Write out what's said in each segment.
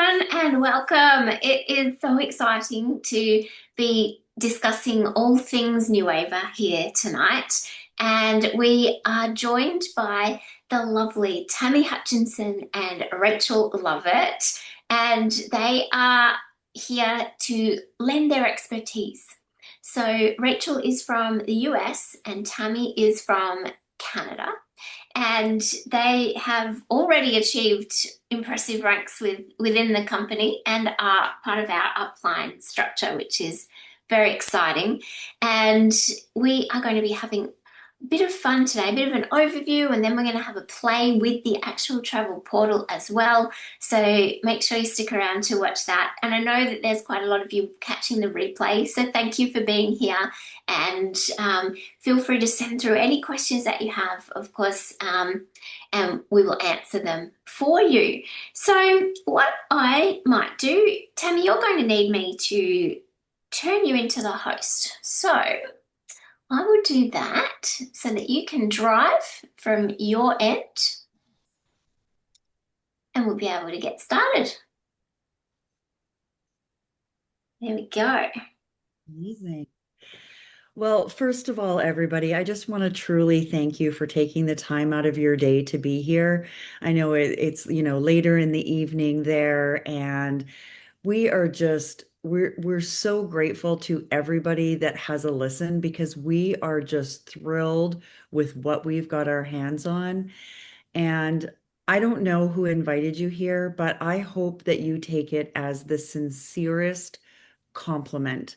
everyone, and welcome. It is so exciting to be discussing all things New Ava here tonight. And we are joined by the lovely Tammy Hutchinson and Rachel Lovett, and they are here to lend their expertise. So, Rachel is from the US and Tammy is from Canada, and they have already achieved impressive ranks within the company and are part of our upline structure, which is very exciting. And we are going to be having a bit of fun today, a bit of an overview, and then we're going to have a play with the actual travel portal as well. So make sure you stick around to watch that. And I know that there's quite a lot of you catching the replay, so thank you for being here. And feel free to send through any questions that you have, of course, and we will answer them for you. So, what I might do, Tammy, you're going to need me to turn you into the host. So, I will do that so that you can drive from your end and we'll be able to get started. There we go. Amazing. Well, first of all, everybody, I just want to truly thank you for taking the time out of your day to be here. I know it's later in the evening there, and we're so grateful to everybody that has a listen because we are just thrilled with what we've got our hands on. And I don't know who invited you here, but I hope that you take it as the sincerest compliment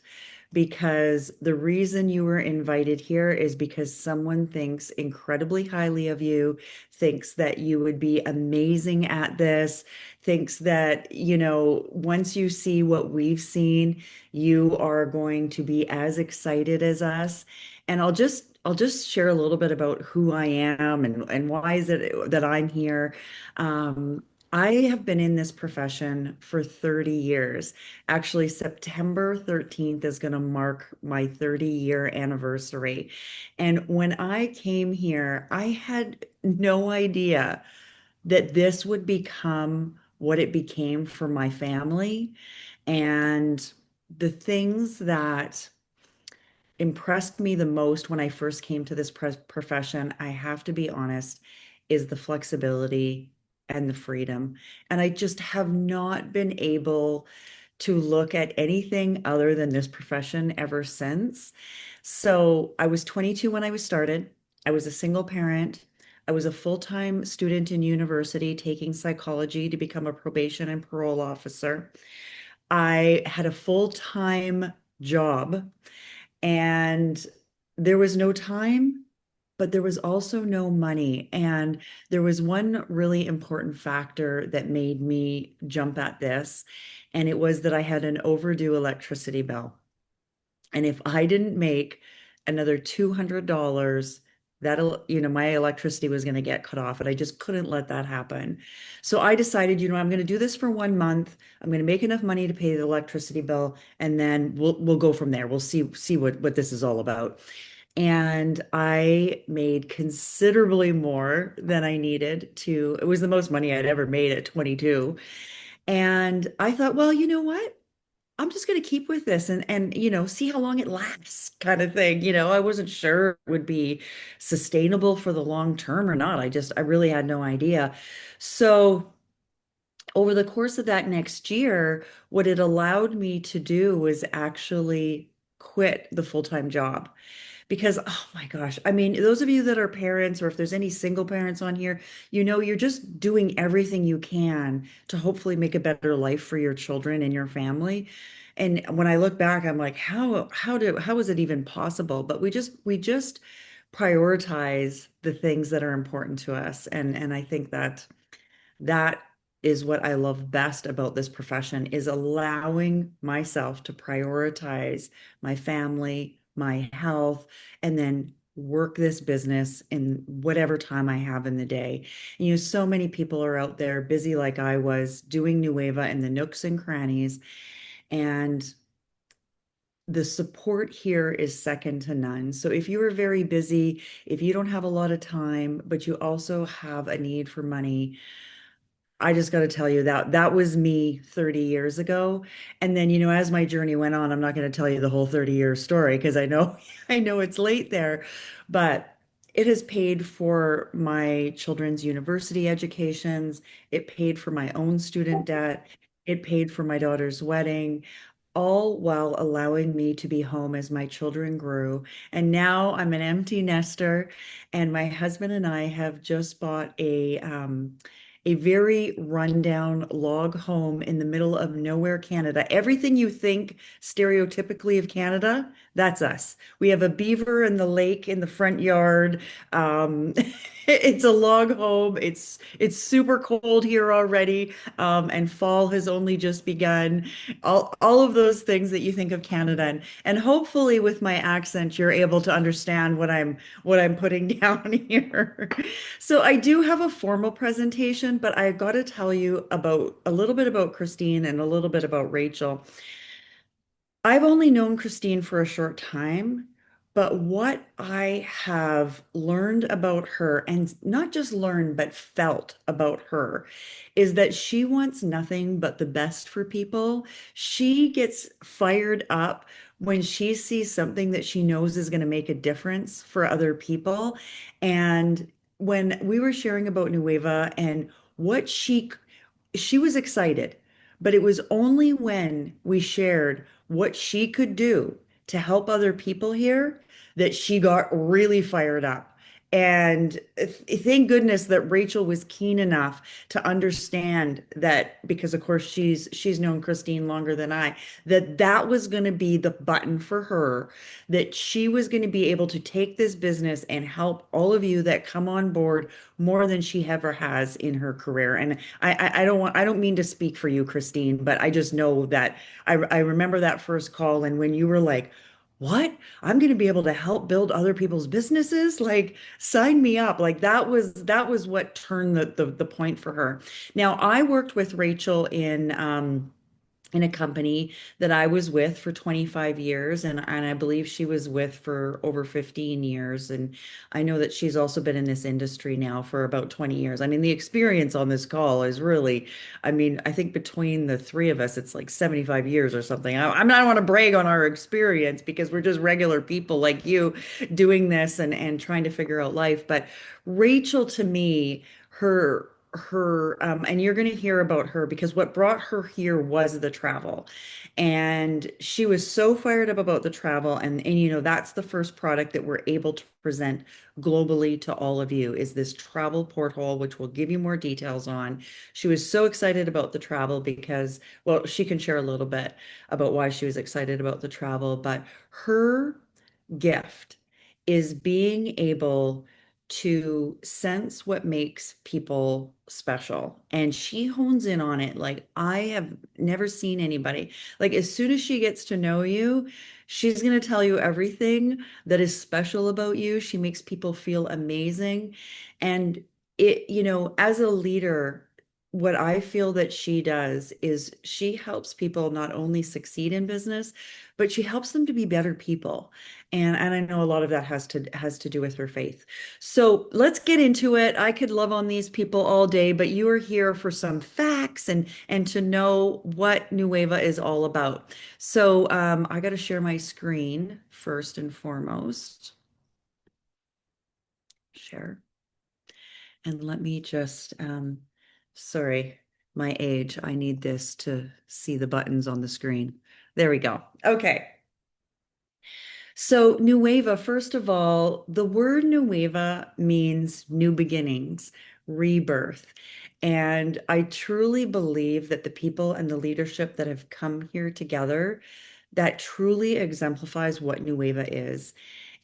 because the reason you were invited here is because someone thinks incredibly highly of you, thinks that you would be amazing at this, thinks that, once you see what we've seen, you are going to be as excited as us. And I'll just share a little bit about who I am and why is it that I'm here. Um, I have been in this profession for 30 years. Actually, September 13th is going to mark my 30-year anniversary. And when I came here, I had no idea that this would become what it became for my family. And the things that impressed me the most when I first came to this profession, I have to be honest, is the flexibility and the freedom. And I just have not been able to look at anything other than this profession ever since. So I was 22 when I was started. I was a single parent. I was a full-time student in university taking psychology to become a probation and parole officer. I had a full-time job and there was no time, but there was also no money. And there was one really important factor that made me jump at this, and it was that I had an overdue electricity bill. And if I didn't make another $200, my electricity was going to get cut off, and I just couldn't let that happen. So I decided, I'm going to do this for 1 month. I'm going to make enough money to pay the electricity bill, and then we'll go from there. We'll see what this is all about. And I made considerably more than I needed to. It was the most money I'd ever made at 22. And I thought, well, you know what? I'm just going to keep with this and see how long it lasts kind of thing. I wasn't sure it would be sustainable for the long term or not. I really had no idea. So over the course of that next year, what it allowed me to do was actually quit the full-time job. Because, oh my gosh, I mean, those of you that are parents, or if there's any single parents on here, you're just doing everything you can to hopefully make a better life for your children and your family. And when I look back, I'm like, how is it even possible? But we just prioritize the things that are important to us. And I think that is what I love best about this profession is allowing myself to prioritize my family, my health, and then work this business in whatever time I have in the day. So many people are out there busy like I was doing Nueva in the nooks and crannies, and the support here is second to none. So if you are very busy, if you don't have a lot of time, but you also have a need for money, I just got to tell you that that was me 30 years ago. And then, as my journey went on, I'm not going to tell you the whole 30-year story because I know I know it's late there, but it has paid for my children's university educations. It paid for my own student debt. It paid for my daughter's wedding, all while allowing me to be home as my children grew. And now I'm an empty nester, and my husband and I have just bought a very rundown log home in the middle of nowhere, Canada. Everything you think stereotypically of Canada, that's us. We have a beaver in the lake in the front yard. Um, it's a log home. It's super cold here already, and fall has only just begun. All of those things that you think of Canada, and hopefully with my accent, you're able to understand what I'm putting down here. So I do have a formal presentation, but I got to tell you about a little bit about Christine and a little bit about Rachel. I've only known Christine for a short time, but what I have learned about her, and not just learned, but felt about her, is that she wants nothing but the best for people. She gets fired up when she sees something that she knows is going to make a difference for other people. And when we were sharing about Nueva and what she was excited, but it was only when we shared what she could do to help other people here that she got really fired up. And thank goodness that Rachel was keen enough to understand that, because of course she's known Christine longer than I, that that was going to be the button for her, that she was going to be able to take this business and help all of you that come on board more than she ever has in her career. And I don't mean to speak for you, Christine, but I just know that I remember that first call, and when you were like, what? I'm going to be able to help build other people's businesses? Like, sign me up. Like that was what turned the point for her. Now, I worked with Rachel in a company that I was with for 25 years, and I believe she was with for over 15 years. And I know that she's also been in this industry now for about 20 years. I mean, the experience on this call is really, I mean, I think between the three of us, it's like 75 years or something. I don't want to brag on our experience because we're just regular people like you doing this and trying to figure out life. But Rachel, to me, and you're going to hear about her because what brought her here was the travel, and she was so fired up about the travel. And that's the first product that we're able to present globally to all of you, is this travel porthole, which we'll give you more details on. She was so excited about the travel because, well, she can share a little bit about why she was excited about the travel, but her gift is being able to sense what makes people special. And she hones in on it like I have never seen anybody. Like, as soon as she gets to know you, she's going to tell you everything that is special about you. She makes people feel amazing. And as a leader, what I feel that she does is she helps people not only succeed in business, but she helps them to be better people. And I know a lot of that has to do with her faith. So let's get into it. I could love on these people all day, but you are here for some facts and to know what Nueva is all about. So I got to share my screen first and foremost. Share. And let me just, sorry, my age. I need this to see the buttons on the screen. There we go. Okay. So, Nueva, first of all, the word Nueva means new beginnings, rebirth. And I truly believe that the people and the leadership that have come here together, that truly exemplifies what Nueva is.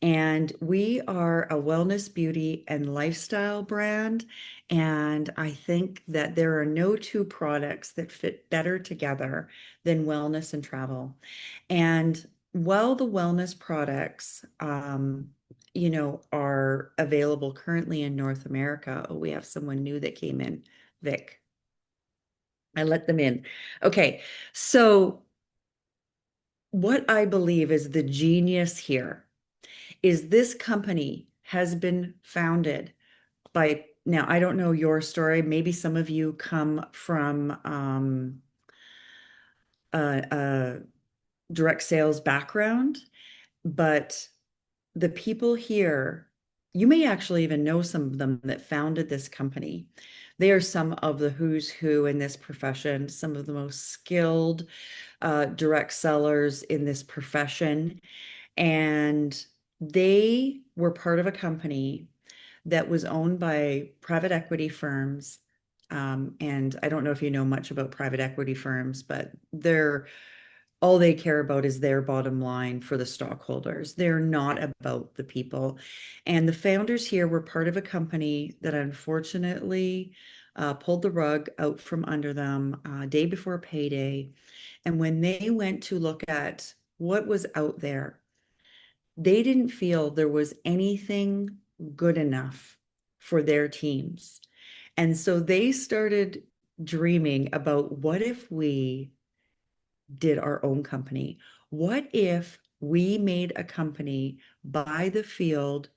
And we are a wellness, beauty, and lifestyle brand. And I think that there are no two products that fit better together than wellness and travel. And while the wellness products, are available currently in North America, oh, we have someone new that came in, Vic. I let them in. Okay, so what I believe is the genius here is this company has been founded by now I don't know your story. Maybe some of you come from a direct sales background, but the people here, you may actually even know some of them that founded this company. They are some of the who's who in this profession, some of the most skilled direct sellers in this profession. And they were part of a company that was owned by private equity firms. And I don't know if you know much about private equity firms, but they're all they care about is their bottom line for the stockholders. They're not about the people. And the founders here were part of a company that unfortunately pulled the rug out from under them day before payday. And when they went to look at what was out there, they didn't feel there was anything good enough for their teams. And so they started dreaming about what if we did our own company? What if we made a company by the field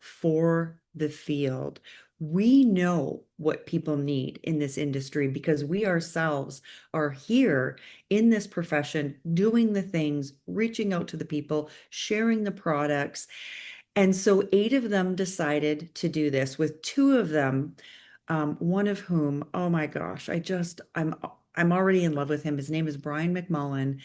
for the field? We know what people need in this industry because we ourselves are here in this profession, doing the things, reaching out to the people, sharing the products. And so eight of them decided to do this, with two of them, one of whom, oh my gosh, I'm already in love with him. His name is Brian McMullen.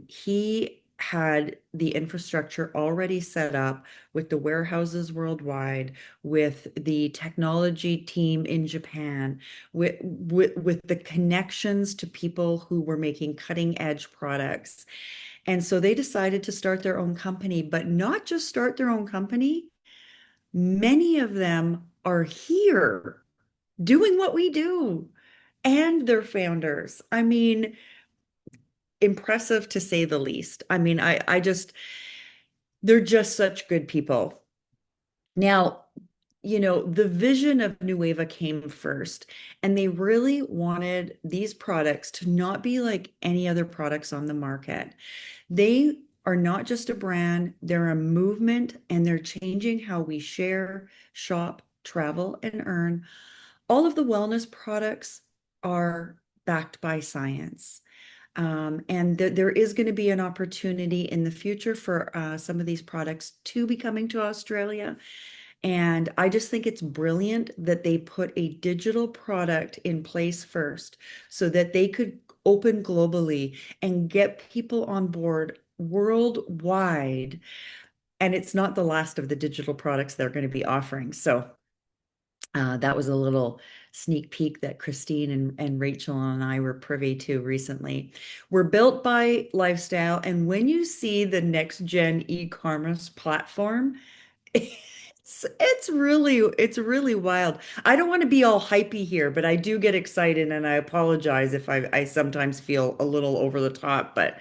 He had the infrastructure already set up with the warehouses worldwide, with the technology team in Japan, with the connections to people who were making cutting edge products. And so they decided to start their own company, but not just start their own company. Many of them are here doing what we do, and they're founders. I mean, impressive to say the least. I mean, they're just such good people. Now, the vision of Nueva came first, and they really wanted these products to not be like any other products on the market. They are not just a brand, they're a movement, and they're changing how we share, shop, travel, and earn. All of the wellness products are backed by science. And there is going to be an opportunity in the future for some of these products to be coming to Australia. And I just think it's brilliant that they put a digital product in place first so that they could open globally and get people on board worldwide. And it's not the last of the digital products they're going to be offering. So that was a little sneak peek that Christine and Rachel and I were privy to recently. We're built by lifestyle. And when you see the next gen e-commerce platform, it's really wild. I don't want to be all hypey here, but I do get excited, and I apologize if I sometimes feel a little over the top, but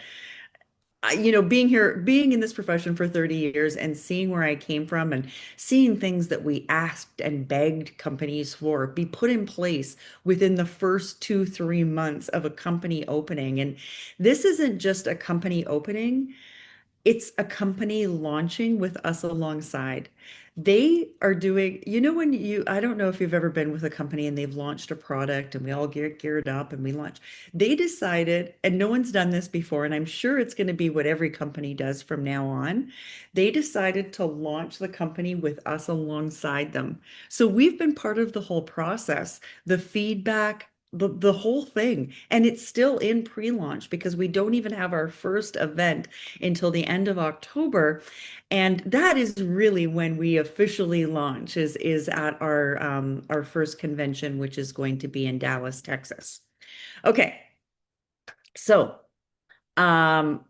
being in this profession for 30 years and seeing where I came from and seeing things that we asked and begged companies for be put in place within the first 2, 3 months of a company opening. And this isn't just a company opening, it's a company launching with us alongside. They are doing, I don't know if you've ever been with a company and they've launched a product and we all get geared up and we launch. They decided, and no one's done this before, and I'm sure it's going to be what every company does from now on. They decided to launch the company with us alongside them. So we've been part of the whole process, the feedback, the whole thing. And it's still in pre-launch because we don't even have our first event until the end of October. And that is really when we officially launch is at our first convention, which is going to be in Dallas, Texas. Okay, so um,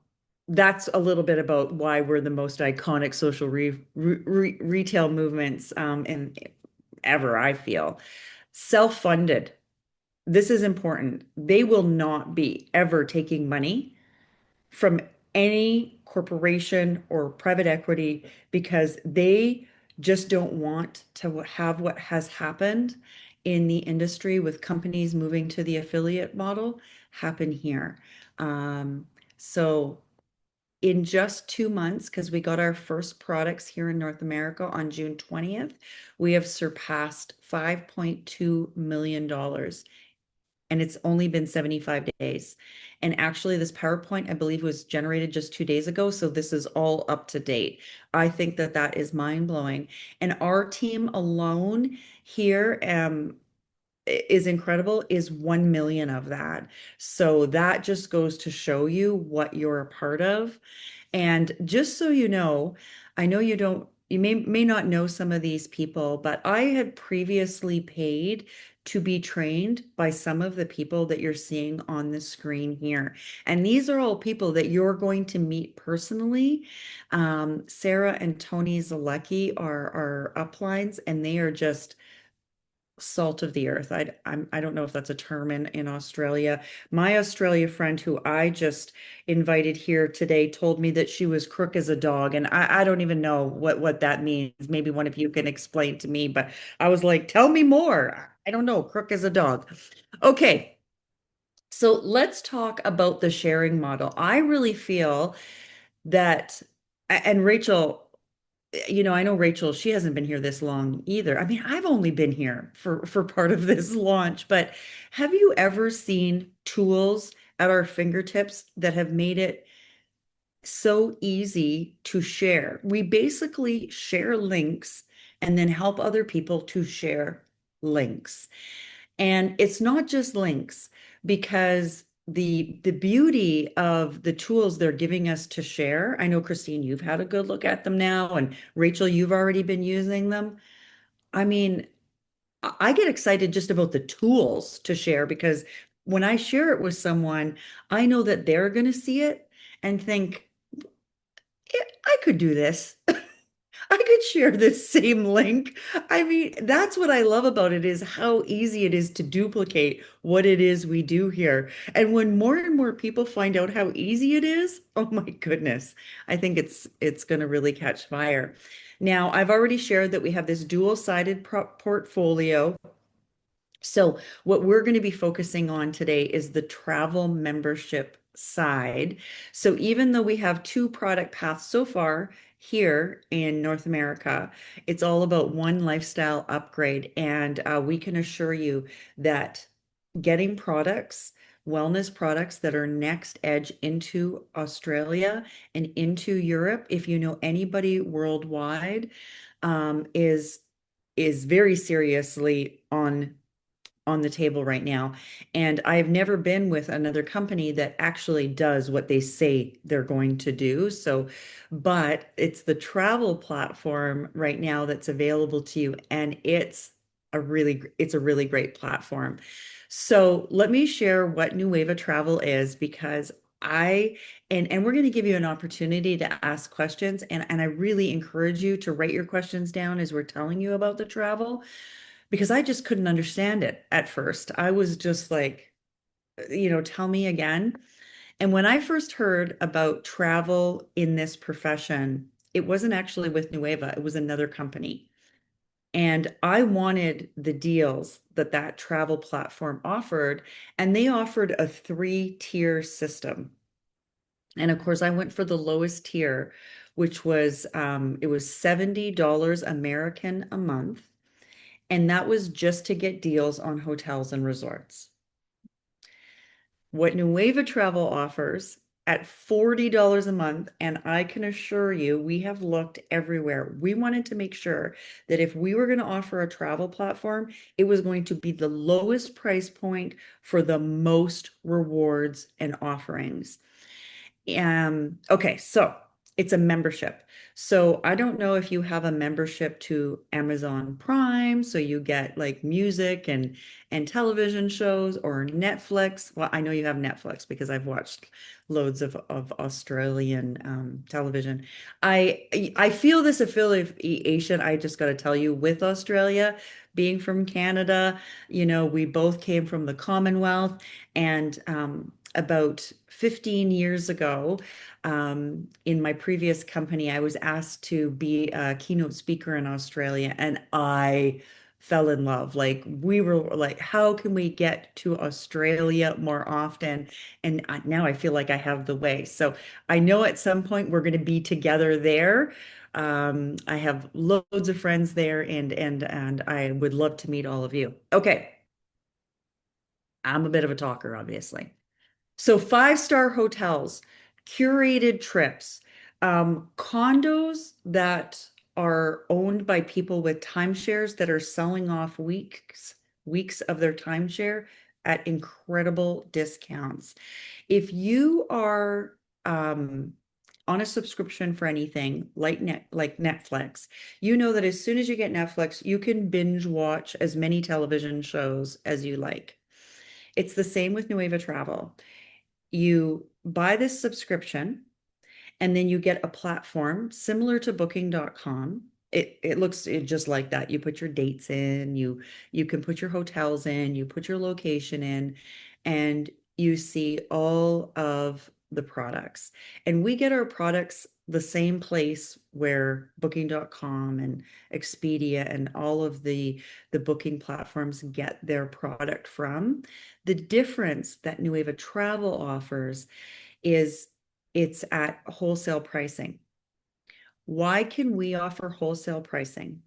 that's a little bit about why we're the most iconic social retail movements in ever, I feel. Self-funded. This is important. They will not be ever taking money from any corporation or private equity because they just don't want to have what has happened in the industry with companies moving to the affiliate model happen here. Um, so in just 2 months, because we got our first products here in North America on June 20th, we have surpassed $5.2 million. And it's only been 75 days. And actually, this PowerPoint, I believe, was generated just 2 days ago. So this is all up to date. I think that that is mind blowing. And our team alone here, is incredible, is 1 million of that. So that just goes to show you what you're a part of. And just so you know you don't, you may not know some of these people, but I had previously paid to be trained by some of the people that you're seeing on the screen here. And these are all people that you're going to meet personally. Sarah and Tony Zalecki are uplines, and they are just salt of the earth. I don't know if that's a term in Australia. My Australia friend who I just invited here today told me that she was crook as a dog, and I don't even know what that means. Maybe one of you can explain to me, but I was like, tell me more. I don't know, crook as a dog. Okay, so let's talk about the sharing model. I really feel that, and Rachel, I know Rachel, she hasn't been here this long either. I mean, I've only been here for part of this launch, but have you ever seen tools at our fingertips that have made it so easy to share? We basically share links and then help other people to share links. And it's not just links, because the beauty of the tools they're giving us to share, I know Christine, you've had a good look at them now, and Rachel, you've already been using them. I mean, I get excited just about the tools to share, because when I share it with someone, I know that they're going to see it and think, "Yeah, I could do this. I could share this same link." I mean, that's what I love about it, is how easy it is to duplicate what it is we do here. And when more and more people find out how easy it is, oh my goodness, I think it's going to really catch fire. Now, I've already shared that we have this dual-sided portfolio. So, what we're going to be focusing on today is the travel membership side. So, even though we have two product paths so far here in North America, it's all about one lifestyle upgrade. And we can assure you that getting products, wellness products that are next edge into Australia and into Europe, if you know anybody worldwide, is very seriously on the table right now. And I've never been with another company that actually does what they say they're going to do. So, but it's the travel platform right now that's available to you, and it's a really great platform. So let me share what Nueva Travel is, because I and we're going to give you an opportunity to ask questions, and I really encourage you to write your questions down as we're telling you about the travel, because I just couldn't understand it at first. I was just like, tell me again. And when I first heard about travel in this profession, it wasn't actually with Nueva, it was another company. And I wanted the deals that that travel platform offered, and they offered a three-tier system. And of course, I went for the lowest tier, which was it was $70 American a month. And that was just to get deals on hotels and resorts. What Nueva Travel offers at $40 a month, and I can assure you, we have looked everywhere. We wanted to make sure that if we were going to offer a travel platform, it was going to be the lowest price point for the most rewards and offerings. Okay, so it's a membership. So I don't know if you have a membership to Amazon Prime, so you get like music and television shows, or Netflix. Well, I know you have Netflix because I've watched loads of Australian television. I feel this affiliation, I just got to tell you, with Australia, being from Canada, we both came from the Commonwealth, and about 15 years ago, in my previous company, I was asked to be a keynote speaker in Australia, and I fell in love. Like we were like, how can we get to Australia more often? And now I feel like I have the way. So I know at some point we're going to be together there. I have loads of friends there, and I would love to meet all of you. Okay, I'm a bit of a talker, obviously. So five-star hotels, curated trips, condos that are owned by people with timeshares that are selling off weeks of their timeshare at incredible discounts. If you are on a subscription for anything like Netflix, you know that as soon as you get Netflix, you can binge watch as many television shows as you like. It's the same with Nueva Travel. You buy this subscription and then you get a platform similar to booking.com. It looks just like that. You put your dates in, you can put your hotels in, you put your location in, and you see all of the products. And we get our products the same place where booking.com and Expedia and all of the booking platforms get their product from. The difference that Nueva Travel offers is it's at wholesale pricing. Why can we offer wholesale pricing?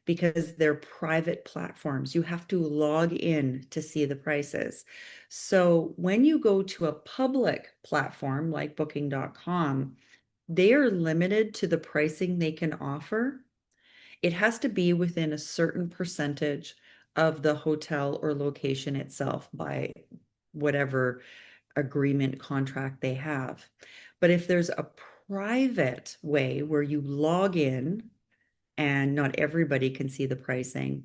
Because they're private platforms. You have to log in to see the prices. So when you go to a public platform like booking.com, they are limited to the pricing they can offer. It has to be within a certain percentage of the hotel or location itself by whatever agreement contract they have. But if there's a private way where you log in and not everybody can see the pricing,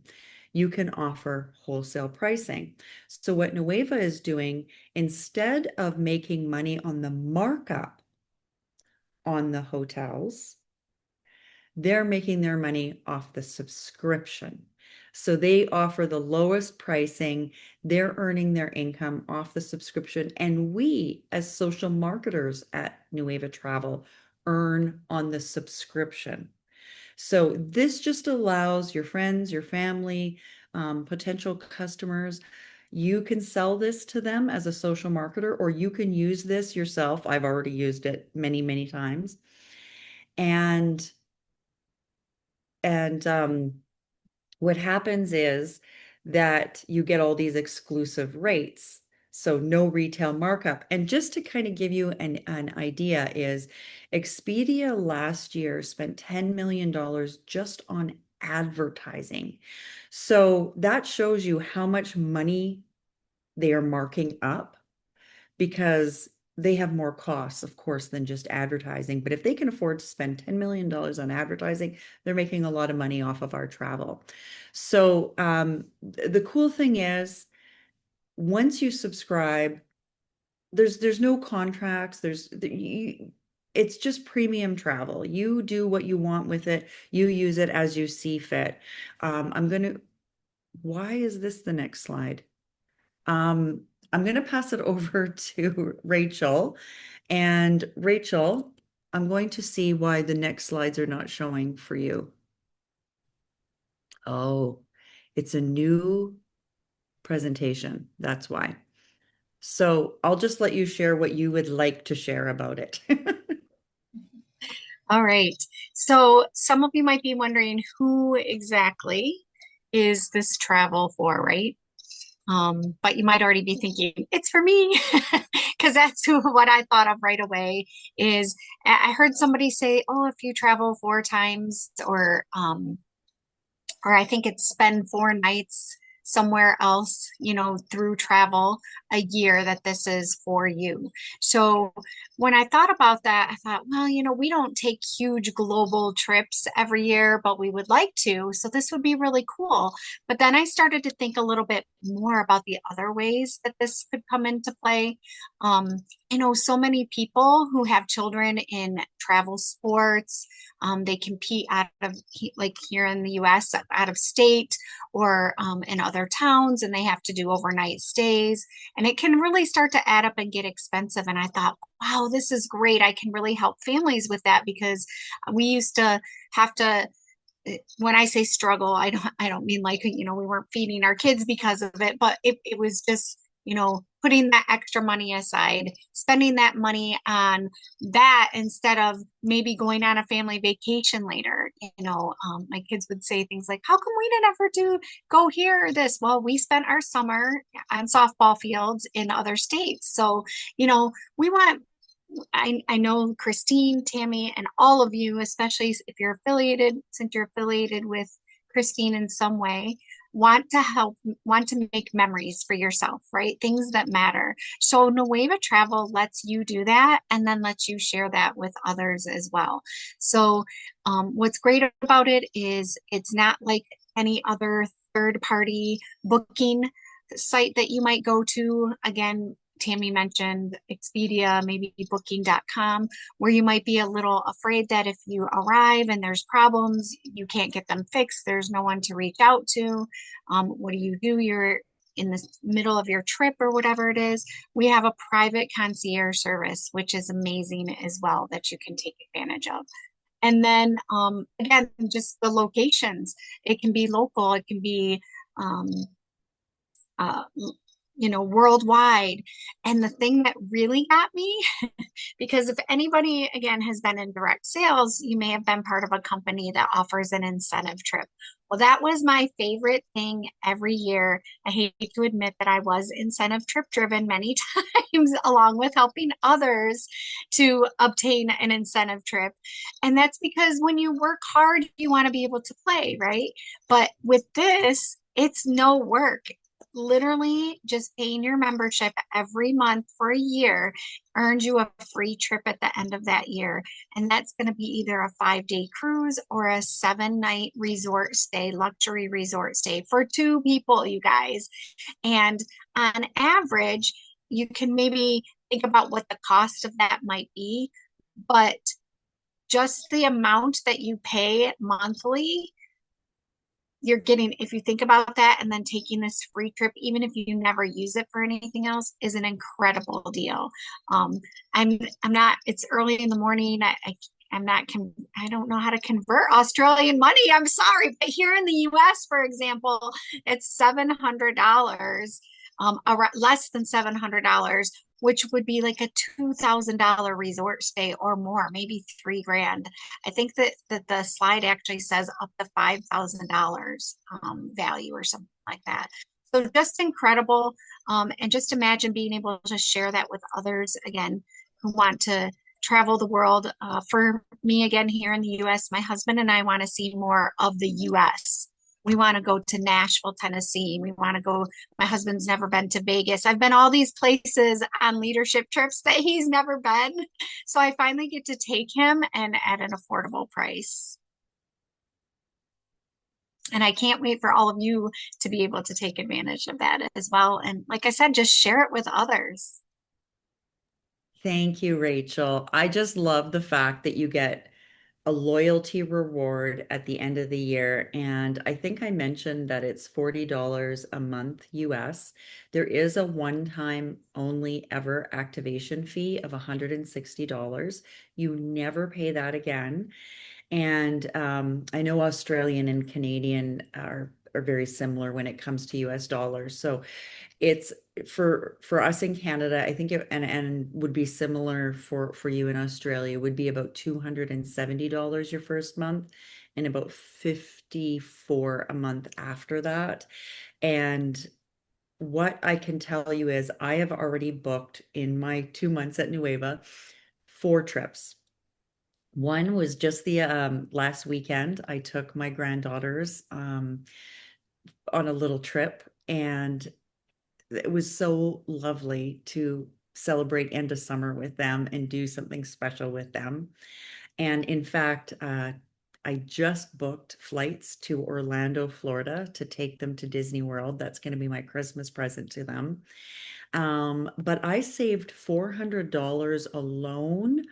you can offer wholesale pricing. So what Nueva is doing, instead of making money on the markup on the hotels, they're making their money off the subscription. So they offer the lowest pricing. They're earning their income off the subscription. And we, as social marketers at Nueva Travel, earn on the subscription. So this just allows your friends, your family, potential customers, you can sell this to them as a social marketer, or you can use this yourself. I've already used it many, many times. And and what happens is that you get all these exclusive rates. So no retail markup. And just to kind of give you an idea is Expedia last year spent $10 million just on advertising. So that shows you how much money they are marking up because they have more costs, of course, than just advertising. But if they can afford to spend $10 million on advertising, they're making a lot of money off of our travel. So the cool thing is, once you subscribe, there's no contracts. It's just premium travel. You do what you want with it. You use it as you see fit. Why is this the next slide? Um, I'm going to pass it over to Rachel. And Rachel, I'm going to see why the next slides are not showing for you. Oh, it's a new presentation. That's why. So I'll just let you share what you would like to share about it. All right. So some of you might be wondering who exactly is this travel for, right? But you might already be thinking it's for me because that's what I thought of right away is I heard somebody say, oh, if you travel 4 times or I think it's spend 4 nights somewhere else, through travel a year that this is for you. So when I thought about that, I thought, well, we don't take huge global trips every year, but we would like to. So this would be really cool. But then I started to think a little bit more about the other ways that this could come into play. Um, so many people who have children in travel sports, they compete out of like here in the US, out of state or in other towns, and they have to do overnight stays. And it can really start to add up and get expensive. And I thought, wow, this is great. I can really help families with that because we used to have to when I say struggle, I don't mean like, we weren't feeding our kids because of it, but it was just, putting that extra money aside, spending that money on that instead of maybe going on a family vacation later. My kids would say things like, how come we didn't ever go here or this? Well, we spent our summer on softball fields in other states. So, we want I know Christine, Tammy, and all of you, especially if you're affiliated, since you're affiliated with Christine in some way, want to make memories for yourself, right? Things that matter. So Nueva Travel lets you do that and then lets you share that with others as well. So what's great about it is it's not like any other third party booking site that you might go to. Again, Tammy mentioned Expedia, maybe booking.com, where you might be a little afraid that if you arrive and there's problems, you can't get them fixed. There's no one to reach out to. What do? You're in the middle of your trip or whatever it is. We have a private concierge service, which is amazing as well, that you can take advantage of. And then again, just the locations. It can be local, it can be um, uh, worldwide. And the thing that really got me, because if anybody, again, has been in direct sales, you may have been part of a company that offers an incentive trip. Well, that was my favorite thing every year. I hate to admit that I was incentive trip driven many times, along with helping others to obtain an incentive trip. And that's because when you work hard, you want to be able to play, right? But with this, it's no work. Literally just paying your membership every month for a year earns you a free trip at the end of that year. And that's going to be either a 5-day cruise or a 7-night resort stay, luxury resort stay for two people, you guys. And on average, you can maybe think about what the cost of that might be, but just the amount that you pay monthly, you're getting, if you think about that, and then taking this free trip, even if you never use it for anything else, is an incredible deal. Um, I'm not, it's early in the morning. I'm not, I don't know how to convert Australian money. I'm sorry. But here in the US, for example, it's $700, less than $700, which would be like a $2,000 resort stay or more, maybe 3 grand. I think that the slide actually says up to $5,000 value or something like that. So just incredible. And just imagine being able to share that with others, again, who want to travel the world. For me, again, here in the US, my husband and I want to see more of the US. We want to go to Nashville, Tennessee. We want to go. My husband's never been to Vegas. I've been all these places on leadership trips that he's never been. So I finally get to take him and at an affordable price. And I can't wait for all of you to be able to take advantage of that as well. And like I said, just share it with others. Thank you, Rachel. I just love the fact that you get a loyalty reward at the end of the year. And I think I mentioned that it's $40 a month US. There is a one-time only ever activation fee of $160. You never pay that again. And I know Australian and Canadian are very similar when it comes to US dollars. So it's for us in Canada, I think and would be similar for you in Australia, would be about $270 your first month and about 54 a month after that. And what I can tell you is I have already booked in my 2 months at Nueva 4 trips. One was just the last weekend. I took my granddaughters on a little trip, and it was so lovely to celebrate end of summer with them and do something special with them. And in fact, I just booked flights to Orlando, Florida to take them to Disney World. That's going to be my Christmas present to them. But I saved $400 alone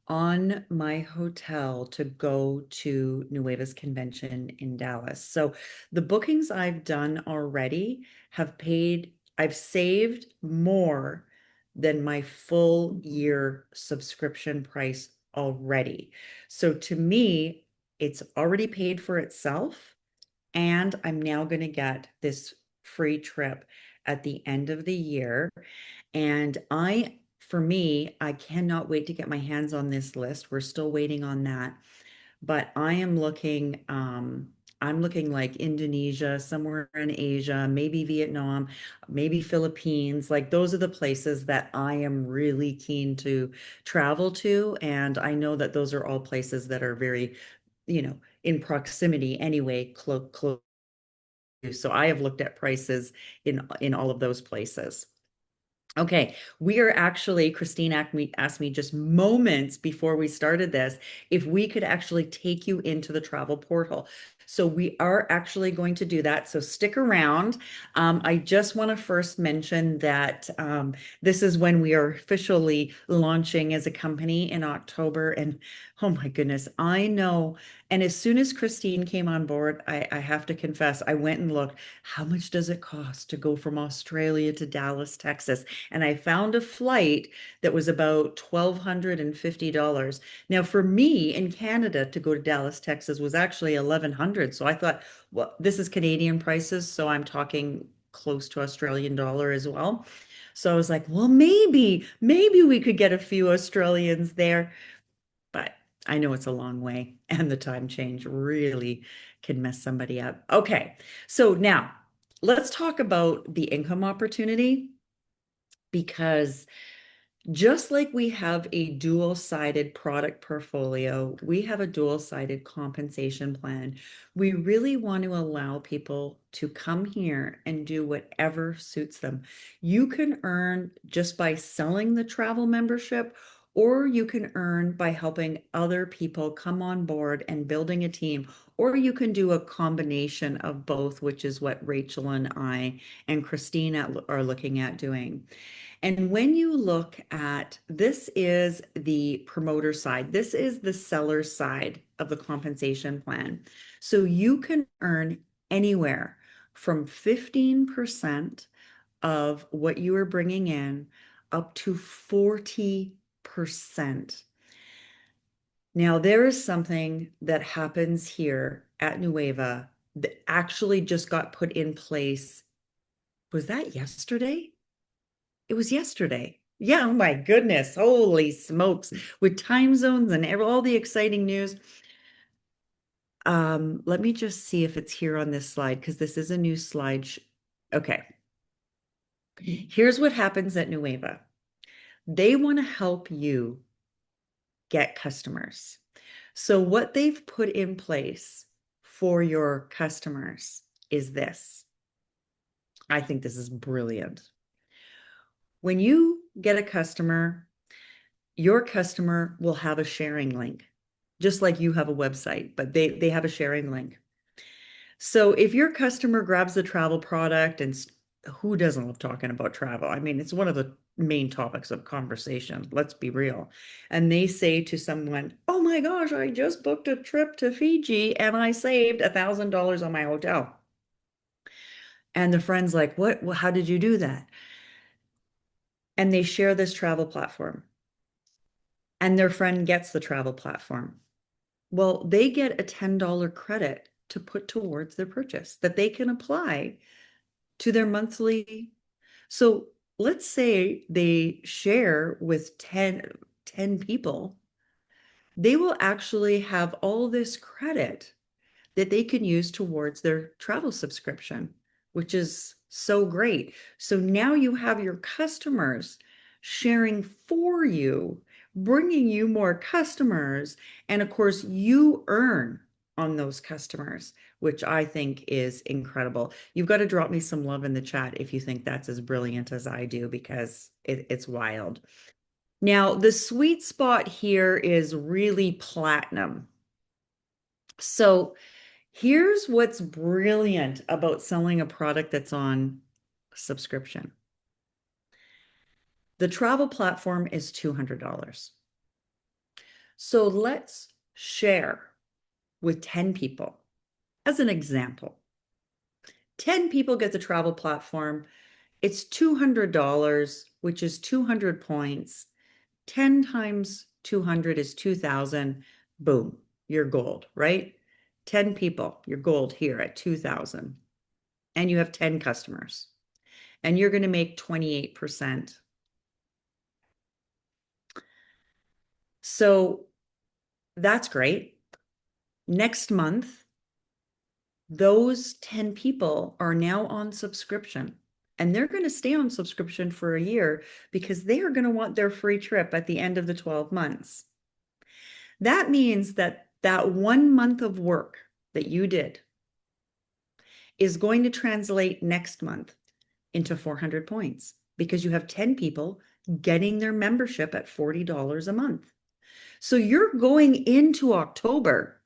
on my hotel to go to Nueva's convention in Dallas. So the bookings I've done already have paid, I've saved more than my full year subscription price already. So to me, It's already paid for itself. And I'm now going to get this free trip at the end of the year. And for me, I cannot wait to get my hands on this list. We're still waiting on that. But I'm looking like Indonesia, somewhere in Asia, maybe Vietnam, maybe Philippines. Like those are the places that I am really keen to travel to. And I know that those are all places that are very, in proximity anyway, close. So I have looked at prices in all of those places. Okay, we are actually, Christine asked me just moments before we started this if we could actually take you into the travel portal. So we are actually going to do that. So stick around. I just want to first mention that this is when we are officially launching as a company in October. And oh my goodness, I know. And as soon as Christine came on board, I have to confess, I went and looked, how much does it cost to go from Australia to Dallas, Texas? And I found a flight that was about $1,250. Now, for me in Canada to go to Dallas, Texas was actually 1,100. So I thought, well, this is Canadian prices, so I'm talking close to Australian dollar as well. So I was like, well, maybe we could get a few Australians there, but I know it's a long way and the time change really can mess somebody up. Okay, so now let's talk about the income opportunity because just like we have a dual-sided product portfolio, we have a dual-sided compensation plan. We really want to allow people to come here and do whatever suits them. You can earn just by selling the travel membership, or you can earn by helping other people come on board and building a team, or you can do a combination of both, which is what Rachel and I and Christina are looking at doing. And when you look at this is the promoter side, this is the seller side of the compensation plan. So you can earn anywhere from 15% of what you are bringing in up to 40%. Now, there is something that happens here at Nueva that actually just got put in place. Was that yesterday? It was yesterday. Yeah, oh my goodness. Holy smokes. With time zones and all the exciting news. Let me just see if it's here on this slide because this is a new slide. Okay. Here's what happens at Nueva. They want to help you get customers. So what they've put in place for your customers is this. I think this is brilliant. When you get a customer, your customer will have a sharing link, just like you have a website, but they have a sharing link. So if your customer grabs the travel product, and who doesn't love talking about travel? I mean, it's one of the main topics of conversation, let's be real. And they say to someone, oh my gosh, I just booked a trip to Fiji and I saved $1,000 on my hotel. And the friend's like, what? Well, how did you do that? And they share this travel platform. And their friend gets the travel platform. Well, they get a $10 credit to put towards their purchase that they can apply to their monthly. So let's say they share with 10 people, they will actually have all this credit that they can use towards their travel subscription, which is so great. So now you have your customers sharing for you, bringing you more customers. And of course, you earn on those customers, which I think is incredible. You've got to drop me some love in the chat if you think that's as brilliant as I do, because it's wild. Now, the sweet spot here is really platinum. So here's what's brilliant about selling a product that's on subscription. The travel platform is $200. So let's share with 10 people. As an example, 10 people get the travel platform. It's $200, which is 200 points. 10 times 200 is 2,000. Boom. you're gold, right? 10 people, you're gold here at 2,000, and you have 10 customers, and you're going to make 28%. So that's great. Next month, those 10 people are now on subscription, and they're going to stay on subscription for a year because they are going to want their free trip at the end of the 12 months. That means that that 1 month of work that you did is going to translate next month into 400 points because you have 10 people getting their membership at $40 a month. So you're going into October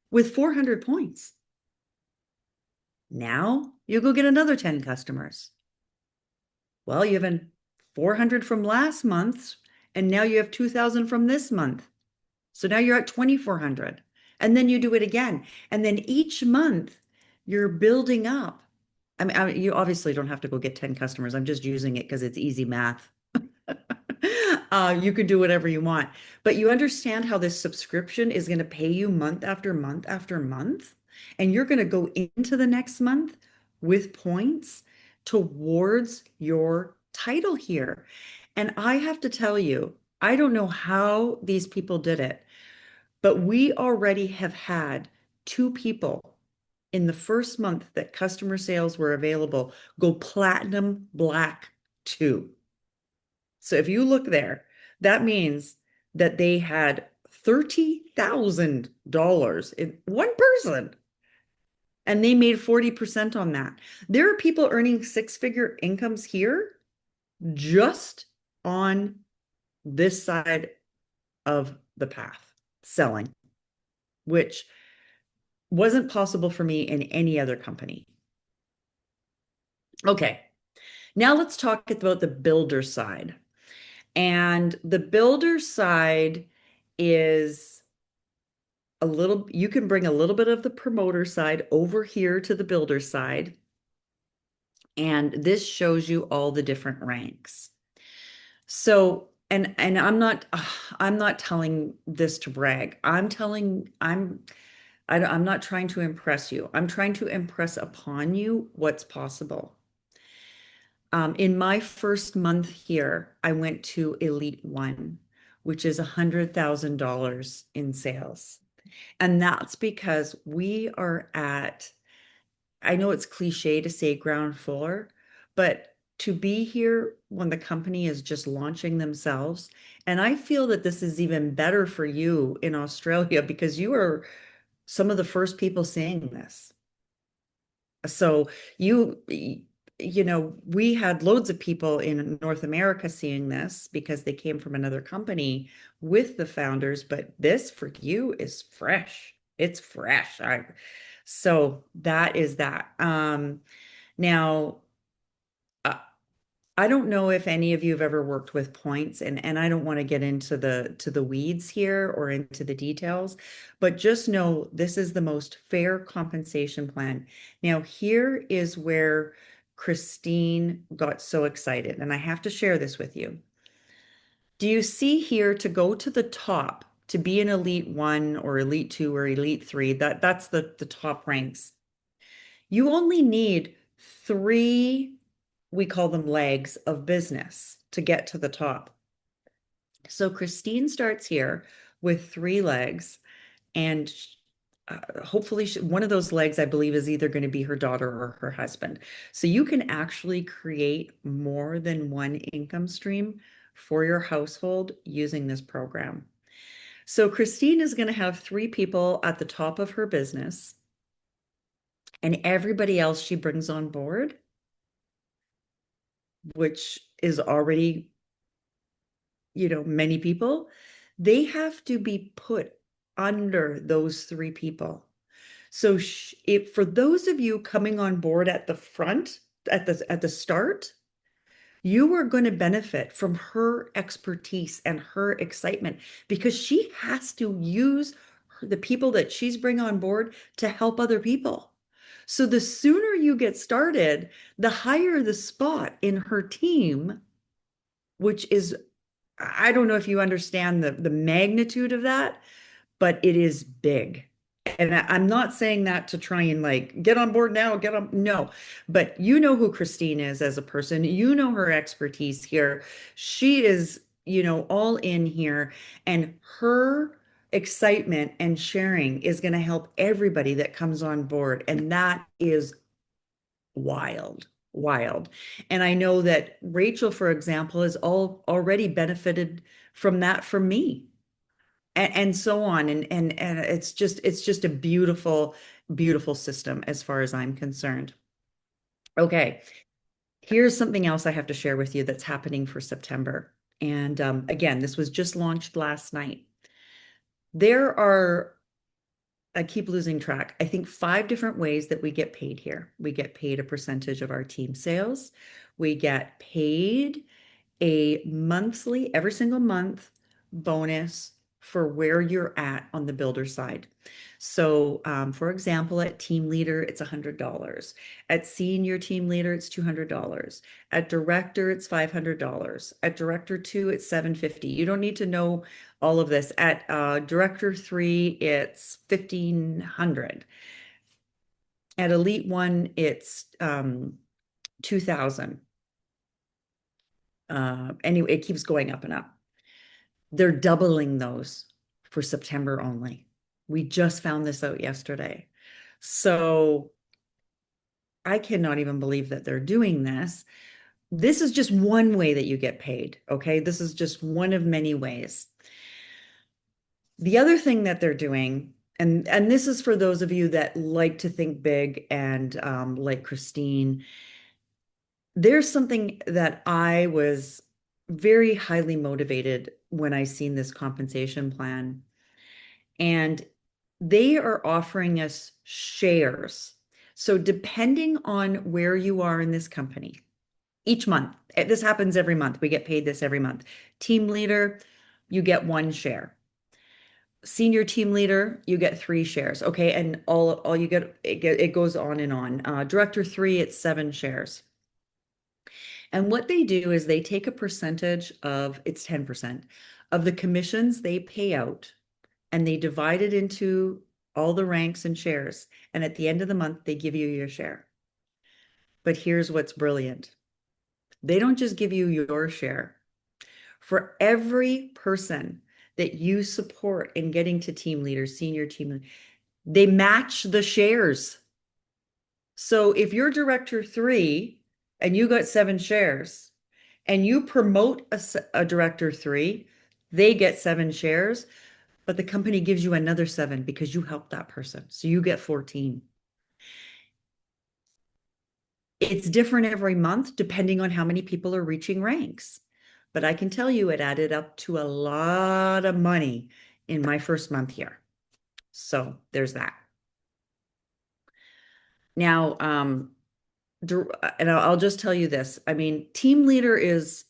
with 400 points. Now you go get another 10 customers. Well, you have 400 from last month, and now you have 2,000 from this month. So now you're at 2,400. And then you do it again. And then each month you're building up. You obviously don't have to go get 10 customers. I'm just using it because it's easy math. You could do whatever you want, but you understand how this subscription is going to pay you month after month after month, and you're going to go into the next month with points towards your title here. And I have to tell you, I don't know how these people did it, but we already have had two people in the first month that customer sales were available go platinum black too. So if you look there, that means that they had $30,000 in one person and they made 40% on that. There are people earning six-figure incomes here just on this side of the path, selling, which wasn't possible for me in any other company. Okay, now let's talk about the builder side. And the builder side is you can bring a little bit of the promoter side over here to the builder side. And this shows you all the different ranks. So, and I'm not telling this to brag. I'm not trying to impress you. I'm trying to impress upon you what's possible. In my first month here, I went to Elite One, which is $100,000 in sales. And that's because we are at, I know it's cliche to say ground floor, but to be here when the company is just launching themselves. And I feel that this is even better for you in Australia because you are some of the first people seeing this. So we had loads of people in North America seeing this because they came from another company with the founders, but this for you is fresh. It's fresh. So that is that. Now, uh, I don't know if any of you have ever worked with points, and I don't want to get into the weeds here or into the details, but just know this is the most fair compensation plan. Now, here is where Christine got so excited, and I have to share this with you. Do you see here to go to the top, to be an Elite One or Elite Two or Elite Three, that's the top ranks. You only need three, we call them legs of business to get to the top. So Christine starts here with three legs, and hopefully one of those legs, I believe, is either going to be her daughter or her husband. So you can actually create more than one income stream for your household using this program. So Christine is going to have three people at the top of her business, and everybody else she brings on board, which is already, many people, they have to be put under those three people. So for those of you coming on board at the front, at the start, you are going to benefit from her expertise and her excitement because she has to use the people that she's bringing on board to help other people. So the sooner you get started, the higher the spot in her team, which is, I don't know if you understand the magnitude of that, but it is big. And I'm not saying that to try and like get on board now, get on. No, but you know who Christine is as a person. You know her expertise here. She is, all in here, and her excitement and sharing is going to help everybody that comes on board. And that is wild, wild. And I know that Rachel, for example, has already benefited from that for me and so on. And it's just a beautiful, beautiful system as far as I'm concerned. Okay, here's something else I have to share with you that's happening for September. And again, this was just launched last night. There are, I keep losing track, I think 5 different ways that we get paid here. We get paid a percentage of our team sales. We get paid a monthly, every single month bonus for where you're at on the builder side. So, for example, at team leader, it's $100. At senior team leader, it's $200. At director, it's $500. At director two, it's $750. You don't need to know all of this. At director three, it's $1,500. At elite one, it's 2,000. Anyway, it keeps going up and up. They're doubling those for September only. We just found this out yesterday. So I cannot even believe that they're doing this. This is just one way that you get paid. Okay. This is just one of many ways. The other thing that they're doing, and this is for those of you that like to think big and like Christine, there's something that I was very highly motivated when I seen this compensation plan. And they are offering us shares. So depending on where you are in this company, each month, this happens every month. We get paid this every month. Team leader, you get 1 share. Senior team leader, you get 3 shares. Okay, and all you get, it goes on and on. Director three, it's 7 shares. And what they do is they take a percentage of, it's 10% of the commissions they pay out, and they divide it into all the ranks and shares. And at the end of the month, they give you your share. But here's what's brilliant. They don't just give you your share. For every person that you support in getting to team leader, senior team leader, they match the shares. So if you're director three and you got 7 shares and you promote a director three, they get 7 shares, but the company gives you another 7 because you helped that person. So you get 14. It's different every month depending on how many people are reaching ranks. But I can tell you it added up to a lot of money in my first month here. So there's that. Now, and I'll just tell you this. I mean, team leader is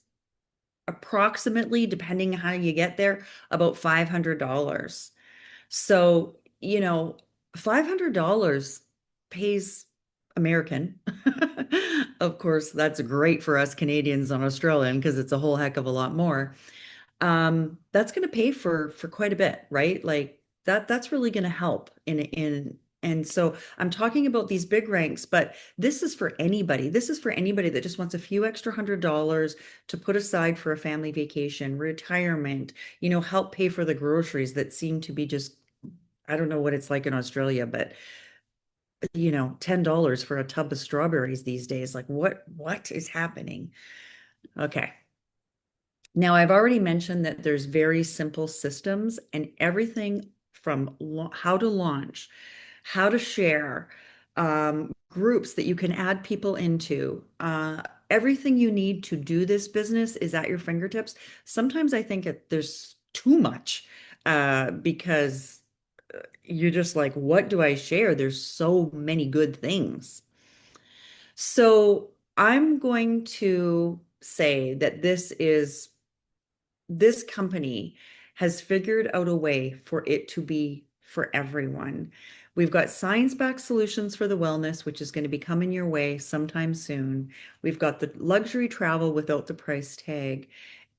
approximately, depending how you get there, about $500. So, $500 pays American. Of course, that's great for us Canadians and Australian because it's a whole heck of a lot more. That's going to pay for quite a bit, right? Like that's really going to help and so I'm talking about these big ranks, but this is for anybody. This is for anybody that just wants a few extra $100 to put aside for a family vacation, retirement, help pay for the groceries that seem to be just, I don't know what it's like in Australia, but $10 for a tub of strawberries these days. Like what is happening? Okay. Now, I've already mentioned that there's very simple systems and everything from how to launch, how to share, groups that you can add people into. Everything you need to do this business is at your fingertips. Sometimes I think there's too much because you're just like, what do I share? There's so many good things. So I'm going to say that this company has figured out a way for it to be for everyone. We've got science-backed solutions for the wellness, which is going to be coming your way sometime soon. We've got the luxury travel without the price tag,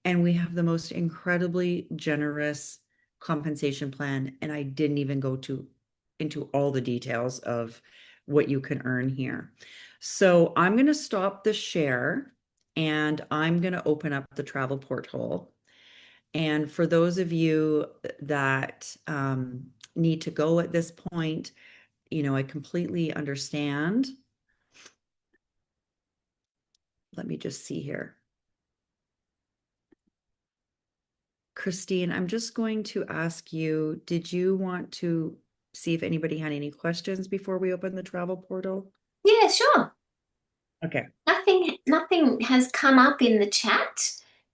and we have the most incredibly generous compensation plan, and I didn't even go into all the details of what you can earn here. So I'm going to stop the share and I'm going to open up the travel porthole. And for those of you that need to go at this point, I completely understand. Let me just see here. Christine, I'm just going to ask you, did you want to see if anybody had any questions before we open the travel portal? Yeah, sure. Okay. Nothing has come up in the chat,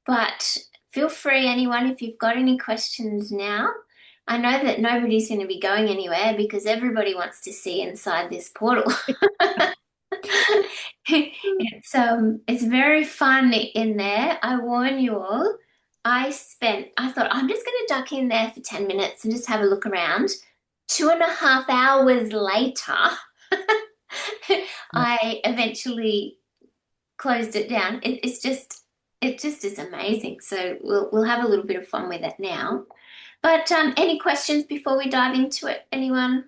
but feel free, anyone, if you've got any questions now. I know that nobody's going to be going anywhere because everybody wants to see inside this portal. It's very fun in there. I warn you all. I thought I'm just gonna duck in there for 10 minutes and just have a look around. 2.5 hours later, I eventually closed it down. It just is amazing. So we'll have a little bit of fun with it now. But any questions before we dive into it? Anyone?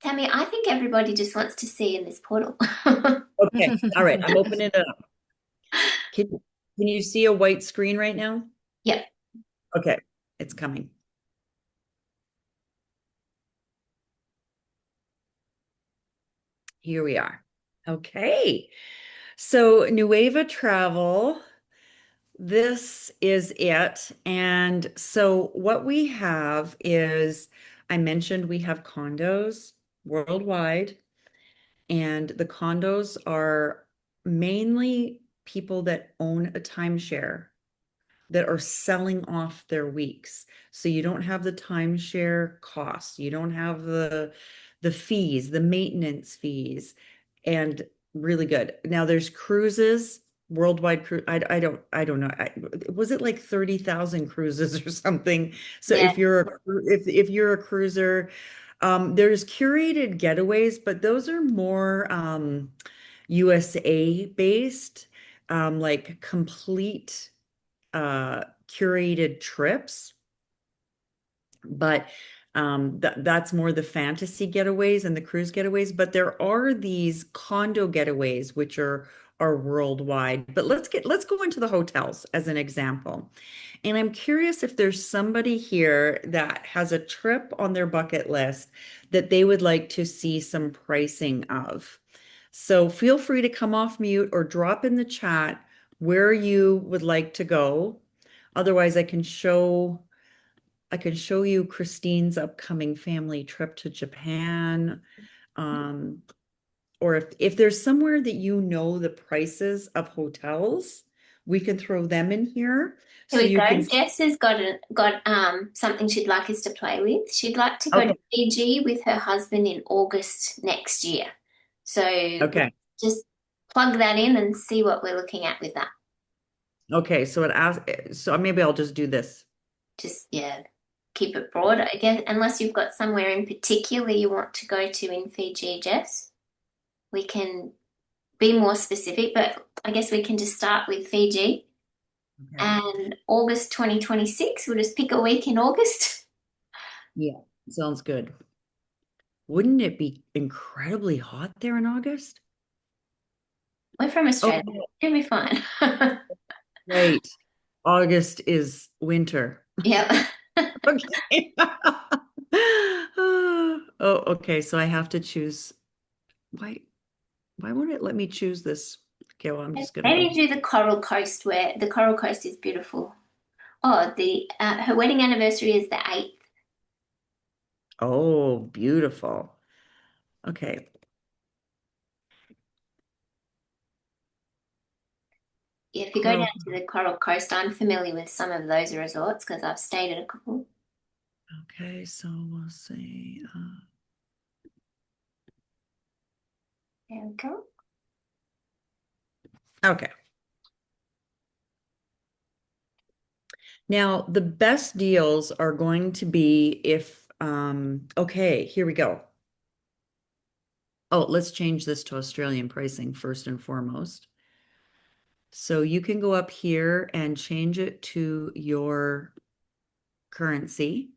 Tammy, I think everybody just wants to see in this portal. Okay. All right. I'm opening it up. Can you see a white screen right now? Yep. Okay. It's coming. Here we are. Okay. So Nueva Travel, this is it. And so what we have is, I mentioned we have condos worldwide, and the condos are mainly people that own a timeshare that are selling off their weeks. So you don't have the timeshare costs, you don't have the fees, the maintenance fees, and really good. Now there's cruises, worldwide cruise. I don't know. Was it like 30,000 cruises or something? So Yeah. if you're a cruiser, there's curated getaways, but those are more USA based, like complete curated trips, but that's more the fantasy getaways and the cruise getaways. But there are these condo getaways which are worldwide. But let's go into the hotels as an example. And I'm curious if there's somebody here that has a trip on their bucket list that they would like to see some pricing of. So feel free to come off mute or drop in the chat where you would like to go. Otherwise, I can show you Christine's upcoming family trip to Japan. Um, or if there's somewhere that you know the prices of hotels, we can throw them in here Here so we you go. can. Jess has got something she'd like us to play with. She'd like to go to Okay. Fiji with her husband in August next year. So Okay. just plug that in and see what we're looking at with that. Okay. So maybe I'll just do this. Just yeah, keep it broad, I guess, unless you've got somewhere in particular you want to go to in Fiji, Jess. We can be more specific, but I guess we can just start with Fiji. Okay. And August 2026, we'll just pick a week in August. Yeah. Sounds good. Wouldn't it be incredibly hot there in August? We're from Australia. Okay. It'll be fine. Right. August is winter. Yeah. Okay. Oh, okay. So I have to choose. Why? Why won't it let me choose this? Okay, well, I'm just gonna go. Maybe do the Coral Coast where the Coral Coast is beautiful. Oh, the her wedding anniversary is the 8th. Oh, beautiful. Okay. Yeah, if you go down Coral. to the Coral Coast, I'm familiar with some of those resorts because I've stayed at a couple. Okay, so we'll say. There we go. Okay. Now, the best deals are going to be if. Okay, here we go. Oh, let's change this to Australian pricing first and foremost. So you can go up here and change it to your currency.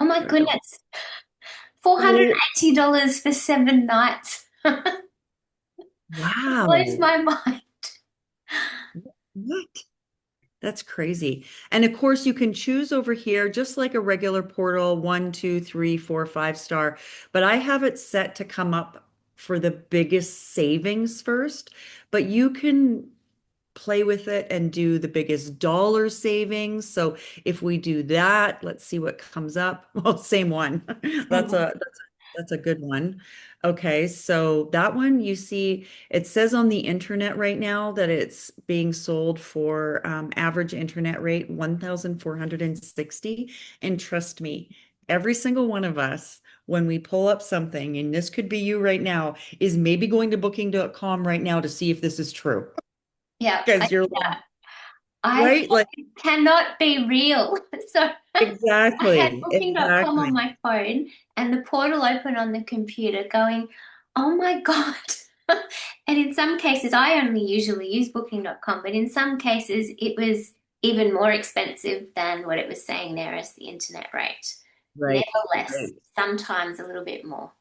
Oh my There we go. goodness. Oh, $480 for 7 nights. Blows wow. my mind. What? That's crazy. And of course, you can choose over here, just like a regular portal, 1, 2, 3, 4, 5 star. But I have it set to come up for the biggest savings first. But you can play with it and do the biggest dollar savings. So if we do that, let's see what comes up. Well, same one. That's a good one. Okay, so that one you see, it says on the internet right now that it's being sold for average internet rate 1,460. And trust me, every single one of us, when we pull up something, and this could be you right now, is maybe going to booking.com right now to see if this is true. Yeah, I Because you're did like, that. I right? thought Like, it cannot be real. So I had exactly, booking.com on exactly. my phone and the portal open on the computer going, oh my God. And in some cases, I only usually use booking.com, but in some cases, it was even more expensive than what it was saying there as the internet rate. Right, Nevertheless, right. sometimes a little bit more.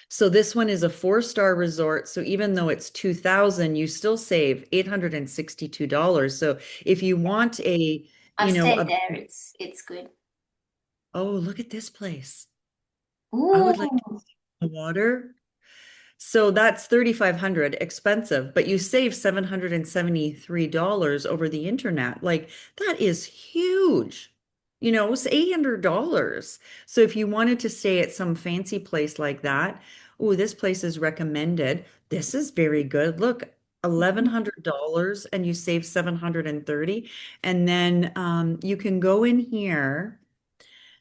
So this one is a 4 star resort. So even though it's 2,000, you still save $862. So if you want a, I've stayed a, there. It's good. oh, look at this place. I would like Ooh. the water. So that's 3,500 expensive, but you save $773 over the internet. Like that is huge. It's $800. So if you wanted to stay at some fancy place like that, oh, this place is recommended. This is very good. Look, $1,100 and you save 730. And then you can go in here.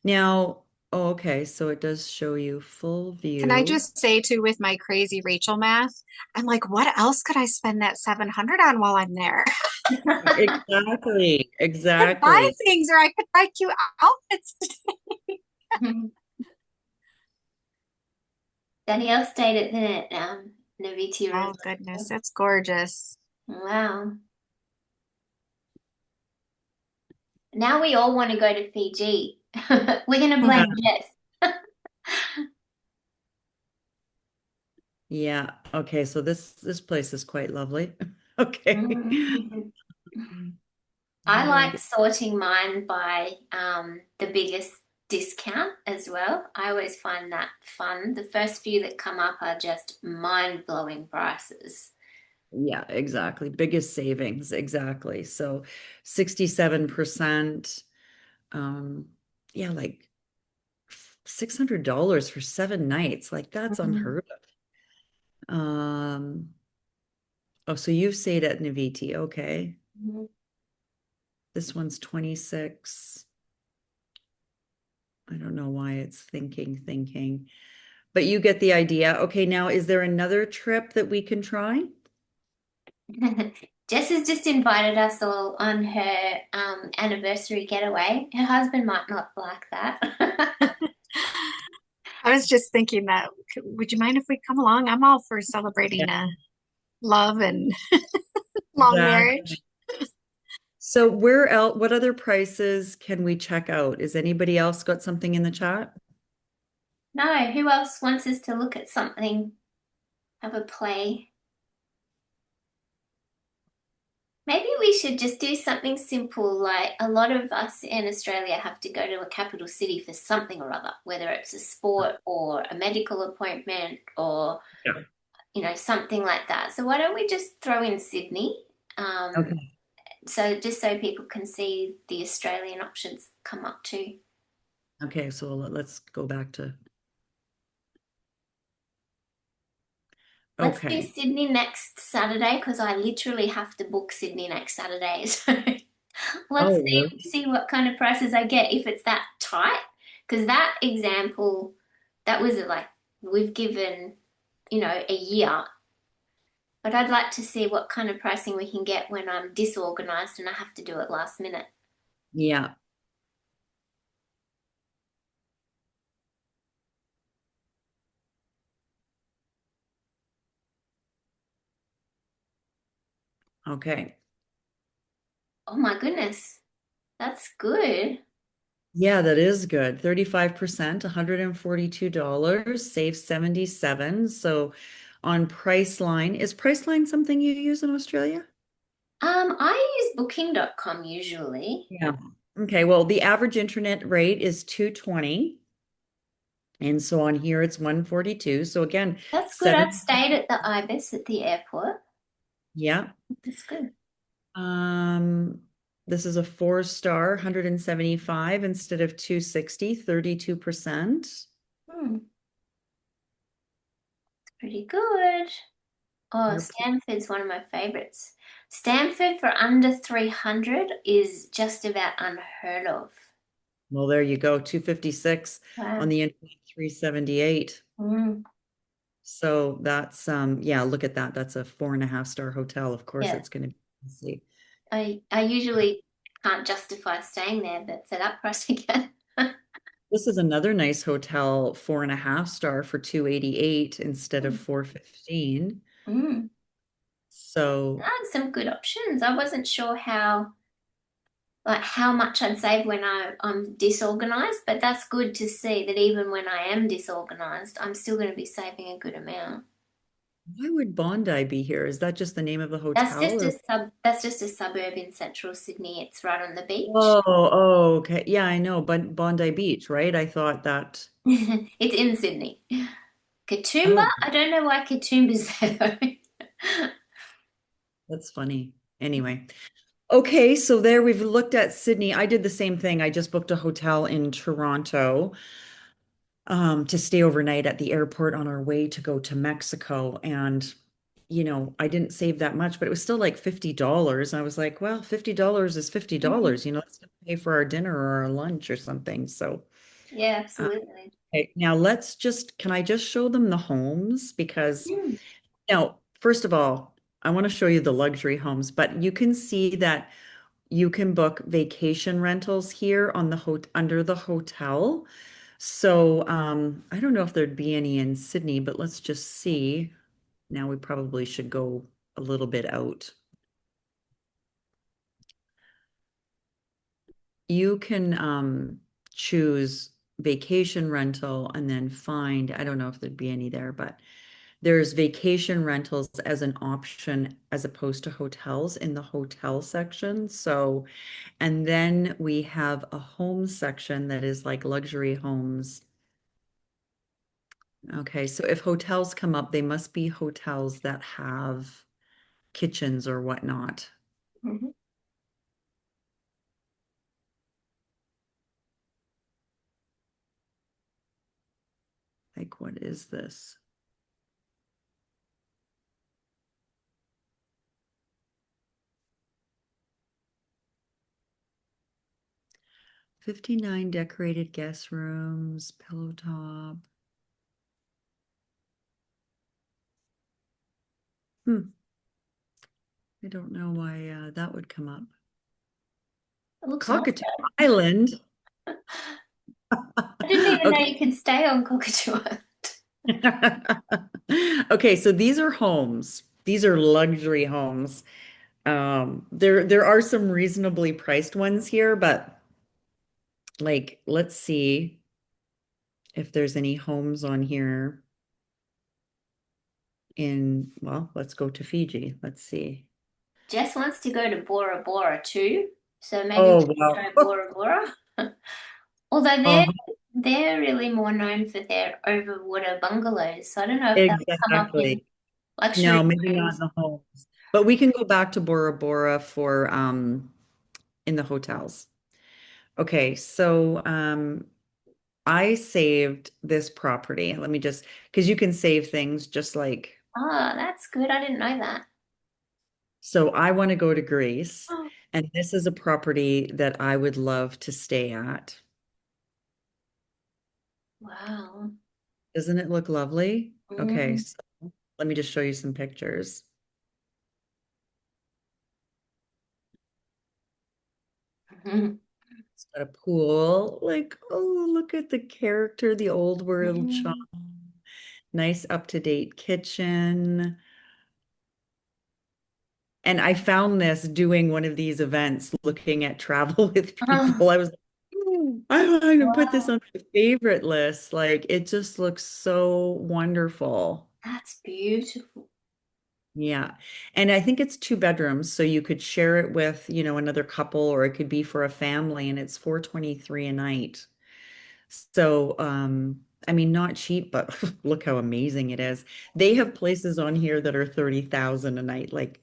Now, oh, okay, so it does show you full Can I view. just say too, with my crazy Rachel math, I'm like, what else could I spend that 700 on while I'm there? Exactly, I could buy exactly. things or I could buy cute outfits. Danielle stayed at the Naviti Oh Resort. goodness, that's gorgeous. Wow. Now we all want to go to Fiji. We're going to Yeah, blame Jess. yeah. Okay, so this place is quite lovely. Okay. Mhm. How I do I like get? sorting mine by the biggest discount as well. I always find that fun. The first few that come up are just mind-blowing prices. Yeah, exactly. Biggest savings, exactly. So 67%, um, yeah, like $600 for 7 nights. Like that's Mhm. unheard of. Oh, so you've stayed at Naviti. Okay. Mhm. This one's 26. I don't know why it's thinking. But you get the idea. Okay, now is there another trip that we can try? Jess has just invited us all on her anniversary getaway. Her husband might not like that. I was just thinking that, would you mind if we come along? I'm all for Yeah, celebrating love and long exactly. marriage. So where else, what other prices can we check out? Is anybody else got something in the chat? No, who else wants us to look at something, have a play? Maybe we should just do something simple, like a lot of us in Australia have to go to a capital city for something or other, whether it's a sport or a medical appointment or, Yeah. something like that. So why don't we just throw in Sydney? Um, Okay. so just so people can see the Australian options come up too. Okay, so let's go back to, Let's do okay. Sydney next Saturday because I literally have to book Sydney next Saturday. So let's Oh, see what kind of prices I get if it's that tight. Because that example, that was like we've given, a year. But I'd like to see what kind of pricing we can get when I'm disorganized and I have to do it last minute. yeah. Okay. Oh my goodness, that's good. Yeah, that is good. 35%, $142, save 77. So on Priceline, is Priceline something you use in Australia? I use booking.com usually. Yeah. Okay, well, the average internet rate is 220. And so on here it's 142. So again, That's good. I've 7, stayed at the Ibis at the airport. yeah. That's good. Um, this is a 4 star, 175 instead of 260, 32%. Hmm, pretty good. Oh, Airport. Stanford's one of my favorites. Stanford for under 300 is just about unheard of. Well, there you go, 256 on Wow. the internet, 378. Mm, So that's yeah, look at that. That's a 4.5 star hotel. Of course, yeah. it's going to be easy. I usually can't justify staying there, but for that price again. This is another nice hotel, 4.5 star for 288 instead of 415. Mm. So Some good options. I wasn't sure how much I'd save when I'm disorganized, but that's good to see that even when I am disorganized, I'm still going to be saving a good amount. why would Bondi be here? Is that just the name of the That's hotel just a or? suburb in central Sydney. It's right on the beach. Oh, okay. Yeah, I know, but Bondi Beach, right? I thought that. It's in Sydney. Katoomba? Oh, I don't know why Katoomba's there though. that's funny. Anyway, okay, so there we've looked at Sydney. I did the same thing. I just booked a hotel in Toronto to stay overnight at the airport on our way to go to Mexico. And, I didn't save that much, but it was still like $50. I was like, well, $50 is Mhm. $50, let's pay for our dinner or our lunch or something. So, Yeah, uh, absolutely. okay, now can I just show them the homes? Because Mm. now, first of all, I want to show you the luxury homes, but you can see that you can book vacation rentals here on the under the hotel. So I don't know if there'd be any in Sydney, but let's just see. Now we probably should go a little bit out. You can choose vacation rental and then find, I don't know if there'd be any there, but there's vacation rentals as an option as opposed to hotels in the hotel section. So, and then we have a home section that is like luxury homes. Okay, so if hotels come up, they must be hotels that have kitchens or whatnot. Mhm. Like, what is this? 59 decorated guest rooms, pillow top. Hmm, I don't know why that would come up. It looks nice Cockatoo though. Island. I didn't even know Okay. you could stay on Cockatoo. Okay, so these are homes. These are luxury homes. There are some reasonably priced ones here, but like, let's see if there's any homes on here well, let's go to Fiji. Let's see. Jess wants to go to Bora Bora too, so maybe we Oh, should try wow. Bora Bora. Although Oh, they're really more known for their overwater bungalows, so I don't know if they'll come up in exactly. luxury No, maybe not in homes. the homes. But we can go back to Bora Bora for in the hotels. Okay, so I saved this property. Let me just because you can save things just like Oh, that's good. I didn't know that. so I want to go to Greece, Oh, and this is a property that I would love to stay at. wow. Doesn't it look lovely? Okay, Mm. so let me just show you some pictures. Mhm. It's got a pool. Like, oh, look at the character, the old world charm. Mm. Nice up-to-date kitchen. And I found this doing one of these events, looking at travel with Oh, people. I was like, "Oh, I want to put this wow. on my favorite list. Like it just looks so wonderful. That's beautiful. Yeah. And I think it's two bedrooms, so you could share it with, another couple, or it could be for a family, and it's 423 a night. So, I mean, not cheap, but look how amazing it is. They have places on here that are 30,000 a night, like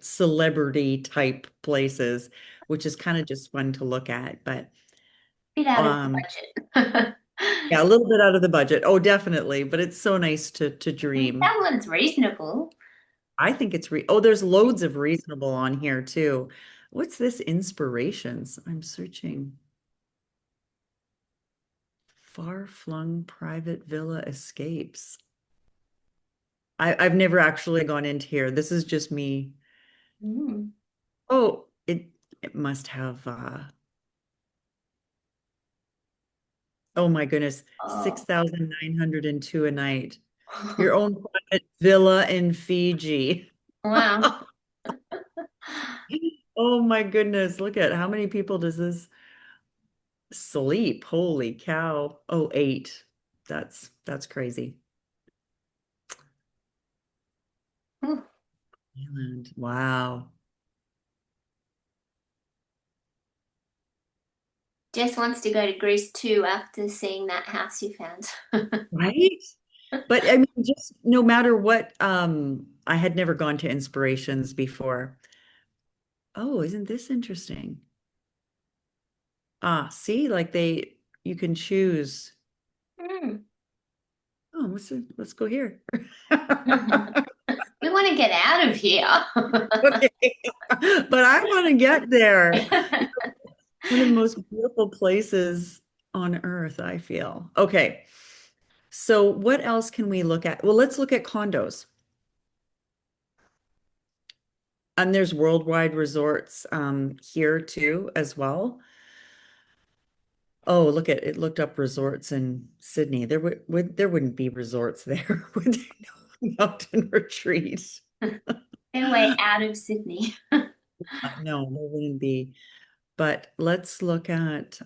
celebrity type places, which is kind of just fun to look at. But Bit out of um, the budget. yeah, a little bit out of the budget. Oh, definitely. But it's so nice to dream. That one's reasonable. I think it's re oh, there's loads of reasonable on here too. What's this inspirations? I'm searching. Far-flung private villa escapes. I've never actually gone into here. This is just me. Mm. Oh, it must have oh my goodness, Oh. 6,902 a night. Your own private villa in Fiji. Wow. Oh my goodness, look at how many people does this sleep? Holy cow. Oh, eight. That's crazy. Ooh, Island. Wow. Jess wants to go to Greece too after seeing that house you found. Right? But I mean, just no matter what, I had never gone to Inspirations before. Oh, isn't this interesting? Ah, see, like you can choose. Mm. Oh, let's go here. We want to get out of here. Okay. But I want to get there. One of the most beautiful places on earth, I feel. Okay. So what else can we look at? Well, let's look at condos. And there's worldwide resorts here too as well. Oh, look at it looked up resorts in Sydney. There wouldn't be resorts there, would there? No mountain retreat. Their way out of Sydney. No, there wouldn't be. But let's look at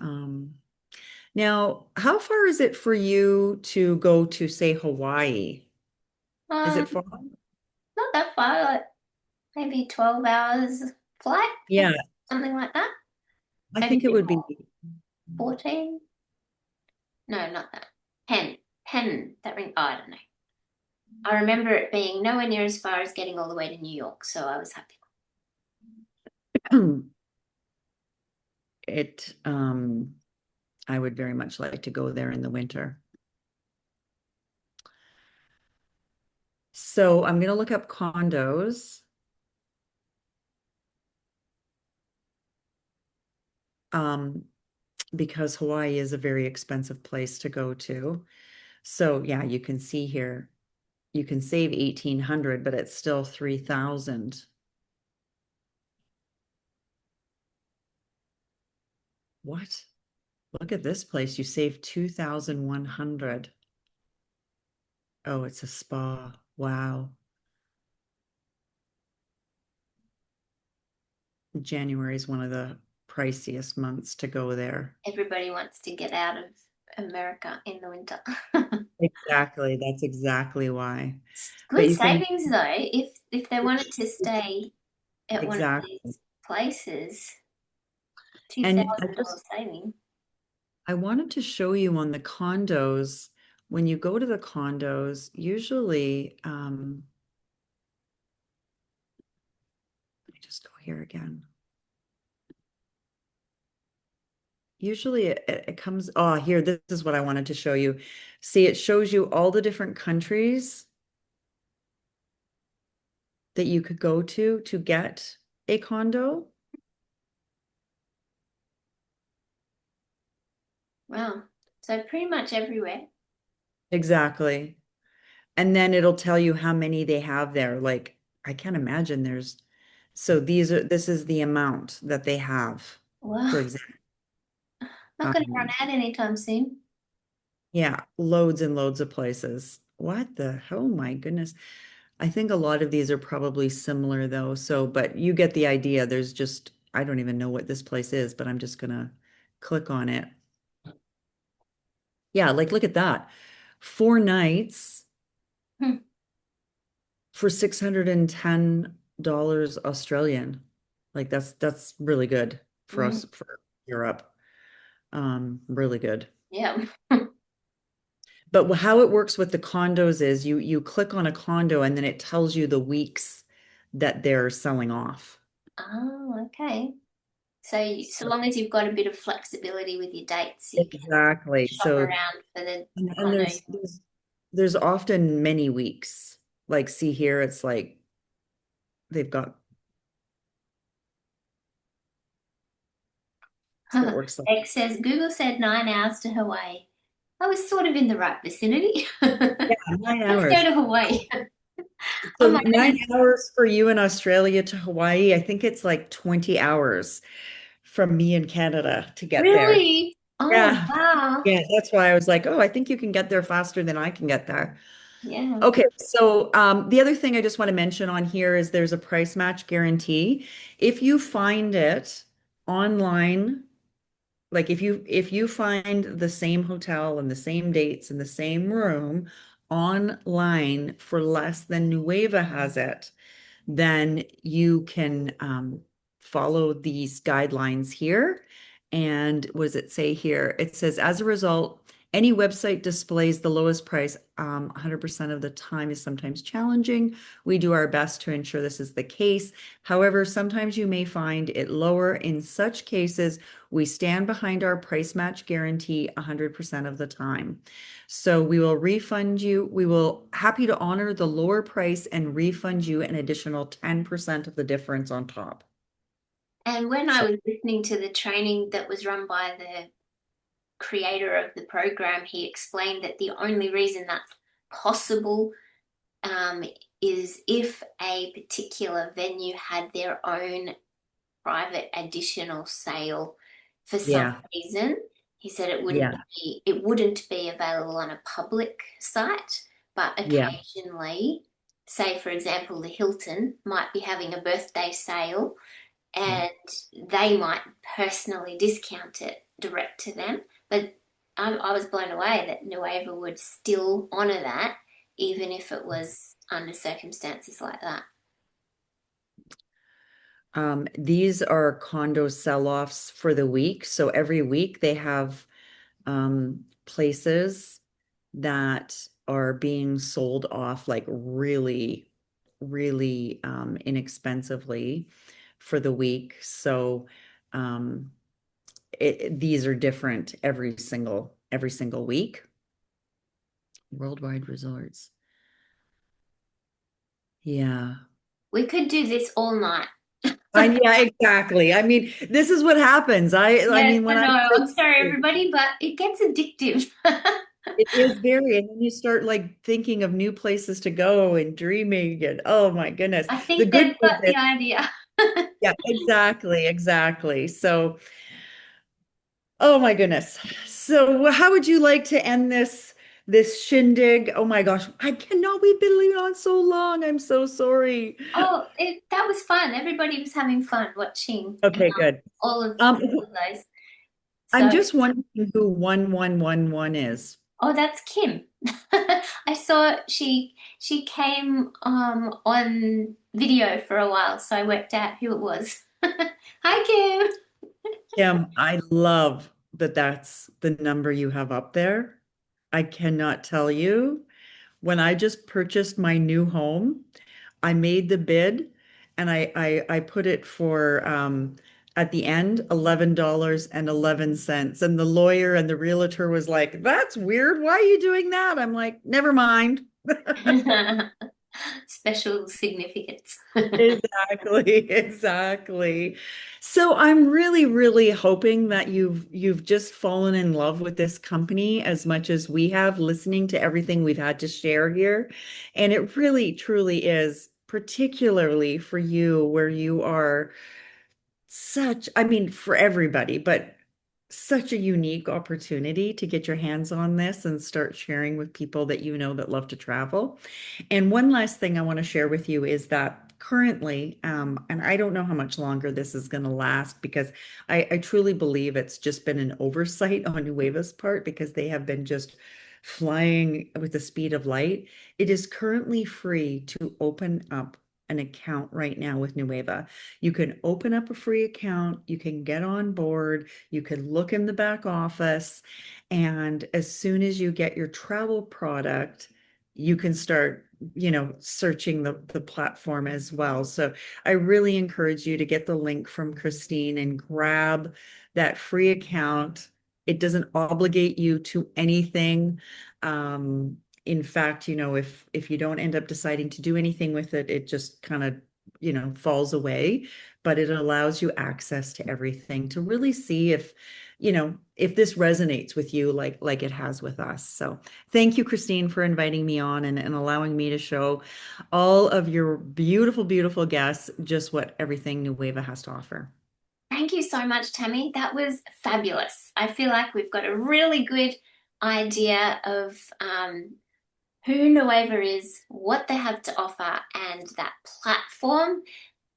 now, how far is it for you to go to, say, Hawaii? Is Um, it far? Not that far, like maybe 12 hours flight, Yeah, something like that. I Maybe a think it bit would be. more. 14? No, not that. 10. 10, that ring. Oh, I don't know. I remember it being nowhere near as far as getting all the way to New York, so I was happy. It I would very much like to go there in the winter. So I'm going to look up condos um, because Hawaii is a very expensive place to go to. So yeah, you can see here, you can save 1,800, but it's still 3,000. What? Look at this place. You save 2,100. Oh, it's a spa. Wow. January is one of the priciest months to go there. Everybody wants to get out of America in the winter. Exactly. That's exactly why. But Good you can savings though, if they wanted to stay at one of exactly. these places, two And I thousand just dollars saving. I wanted to show you on the condos, when you go to the condos, usually let me just go here again. Usually it comes, oh, here, this is what I wanted to show you. See, it shows you all the different countries that you could go to get a condo. Wow. So pretty much everywhere. Exactly. And then it'll tell you how many they have there. Like, I can't imagine so this is the amount that they have, for Well, example. not going to run out anytime soon. Yeah, loads and loads of places. What the, oh my goodness. I think a lot of these are probably similar though. So, but you get the idea. There's just, I don't even know what this place is, but I'm just gonna click on it. Yeah, like look at that. 4 nights Hmm. for $610 Australian. Like that's really good for Mm, us for Europe. Really good. yeah. But how it works with the condos is you click on a condo and then it tells you the weeks that they're selling off. Oh, okay. So, so So long as you've got a bit of flexibility with your dates, you can exactly. shop So around for the and condo. there's often many weeks. Like see here, it's like they've got so it works like X says Google said 9 hours to Hawaii. I was sort of in the right vicinity. yeah, nine Let's go hours. to Hawaii. Oh So my 9 goodness. hours for you in Australia to Hawaii. I think it's like 20 hours from me in Canada to get there. Really? Oh, Yeah. wow. Yeah, that's why I was like, oh, I think you can get there faster than I can get there. Yeah. Okay, so the other thing I just want to mention on here is there's a price match guarantee. If you find it online, like if you find the same hotel and the same dates and the same room online for less than Nueva has it, then you can follow these guidelines here. And what does it say here? It says, as a result, any website displays the lowest price 100% of the time is sometimes challenging. We do our best to ensure this is the case. However, sometimes you may find it lower. In such cases, we stand behind our price match guarantee 100% of the time. So we will refund you. We will happy to honor the lower price and refund you an additional 10% of the difference on top. And when I So was listening to the training that was run by the creator of the program, he explained that the only reason that's possible um, is if a particular venue had their own private additional sale for some yeah, reason. He said yeah, it wouldn't be available on a public site, but yeah, occasionally, say for example, the Hilton might be having a birthday sale yeah. and they might personally discount it direct to them. But I was blown away that Nueva would still honour that, even if it was under circumstances like that. These are condo sell-offs for the week. So every week they have places that are being sold off like really, really inexpensively for the week. So um, these are different every single week. Worldwide resorts. Yeah. We could do this all night. Yeah, exactly. I mean, this is what happens. I Yes, mean, I when I know. I'm first sorry, everybody, but it gets addictive. it is very, and then you start like thinking of new places to go and dreaming and oh my goodness. I The think good they've news got is, the idea. yeah, exactly, exactly. So, oh my goodness. So, how would you like to end this shindig? Oh my gosh, I cannot. We've been on so long. I'm so sorry. Oh, that was fun. Everybody was having fun watching Okay, good. Um, all of those. I'm So, just wondering who 1111 is. oh, that's Kim. I saw she came on video for a while, so I worked out who it was. Hi, Kim. Kim, I love that that's the number you have up there. I cannot tell you. When I just purchased my new home, I made the bid and I put it for at the end $11.11. And the lawyer and the realtor was like, that's weird. Why are you doing that? I'm like, never mind. Special significance. Exactly, exactly. So I'm really, really hoping that you've just fallen in love with this company as much as we have, listening to everything we've had to share here. And it really, truly is, particularly for you, where you are such, I mean, for everybody, but such a unique opportunity to get your hands on this and start sharing with people that you know that love to travel. And one last thing I want to share with you is that currently, and I don't know how much longer this is going to last because I truly believe it's just been an oversight on Nueva's part because they have been just flying with the speed of light. It is currently free to open up an account right now with Nueva. You can open up a free account, you can get on board, you can look in the back office, and as soon as you get your travel product, you can start, searching the platform as well. So I really encourage you to get the link from Christine and grab that free account. It doesn't obligate you to anything. In fact, if you don't end up deciding to do anything with it, it just kind of, falls away. But it allows you access to everything to really see if this resonates with you like it has with us. So thank you, Christine, for inviting me on and allowing me to show all of your beautiful, beautiful guests just what everything Nueva has to offer. Thank you so much, Tammy. That was fabulous. I feel like we've got a really good idea of who Nueva is, what they have to offer, and that platform.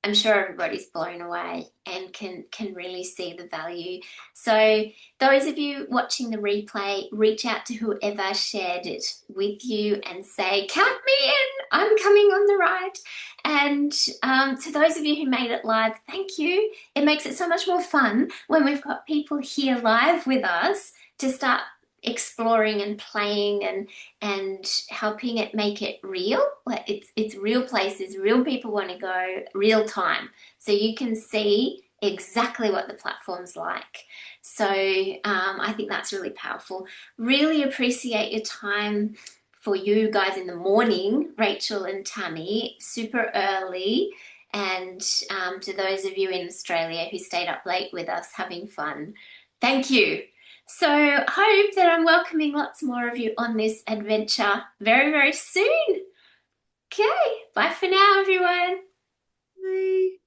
I'm sure everybody's blown away and can really see the value. So those of you watching the replay, reach out to whoever shared it with you and say, "Count me in, I'm coming on the ride." And to those of you who made it live, thank you. It makes it so much more fun when we've got people here live with us to start exploring and playing and helping it make it real. Like it's real places, real people want to go, real time. So you can see exactly what the platform's like. So I think that's really powerful. Really appreciate your time for you guys in the morning, Rachel and Tammy, super early. And to those of you in Australia who stayed up late with us having fun, thank you. So I hope that I'm welcoming lots more of you on this adventure very, very soon. Okay, bye for now, everyone. Bye.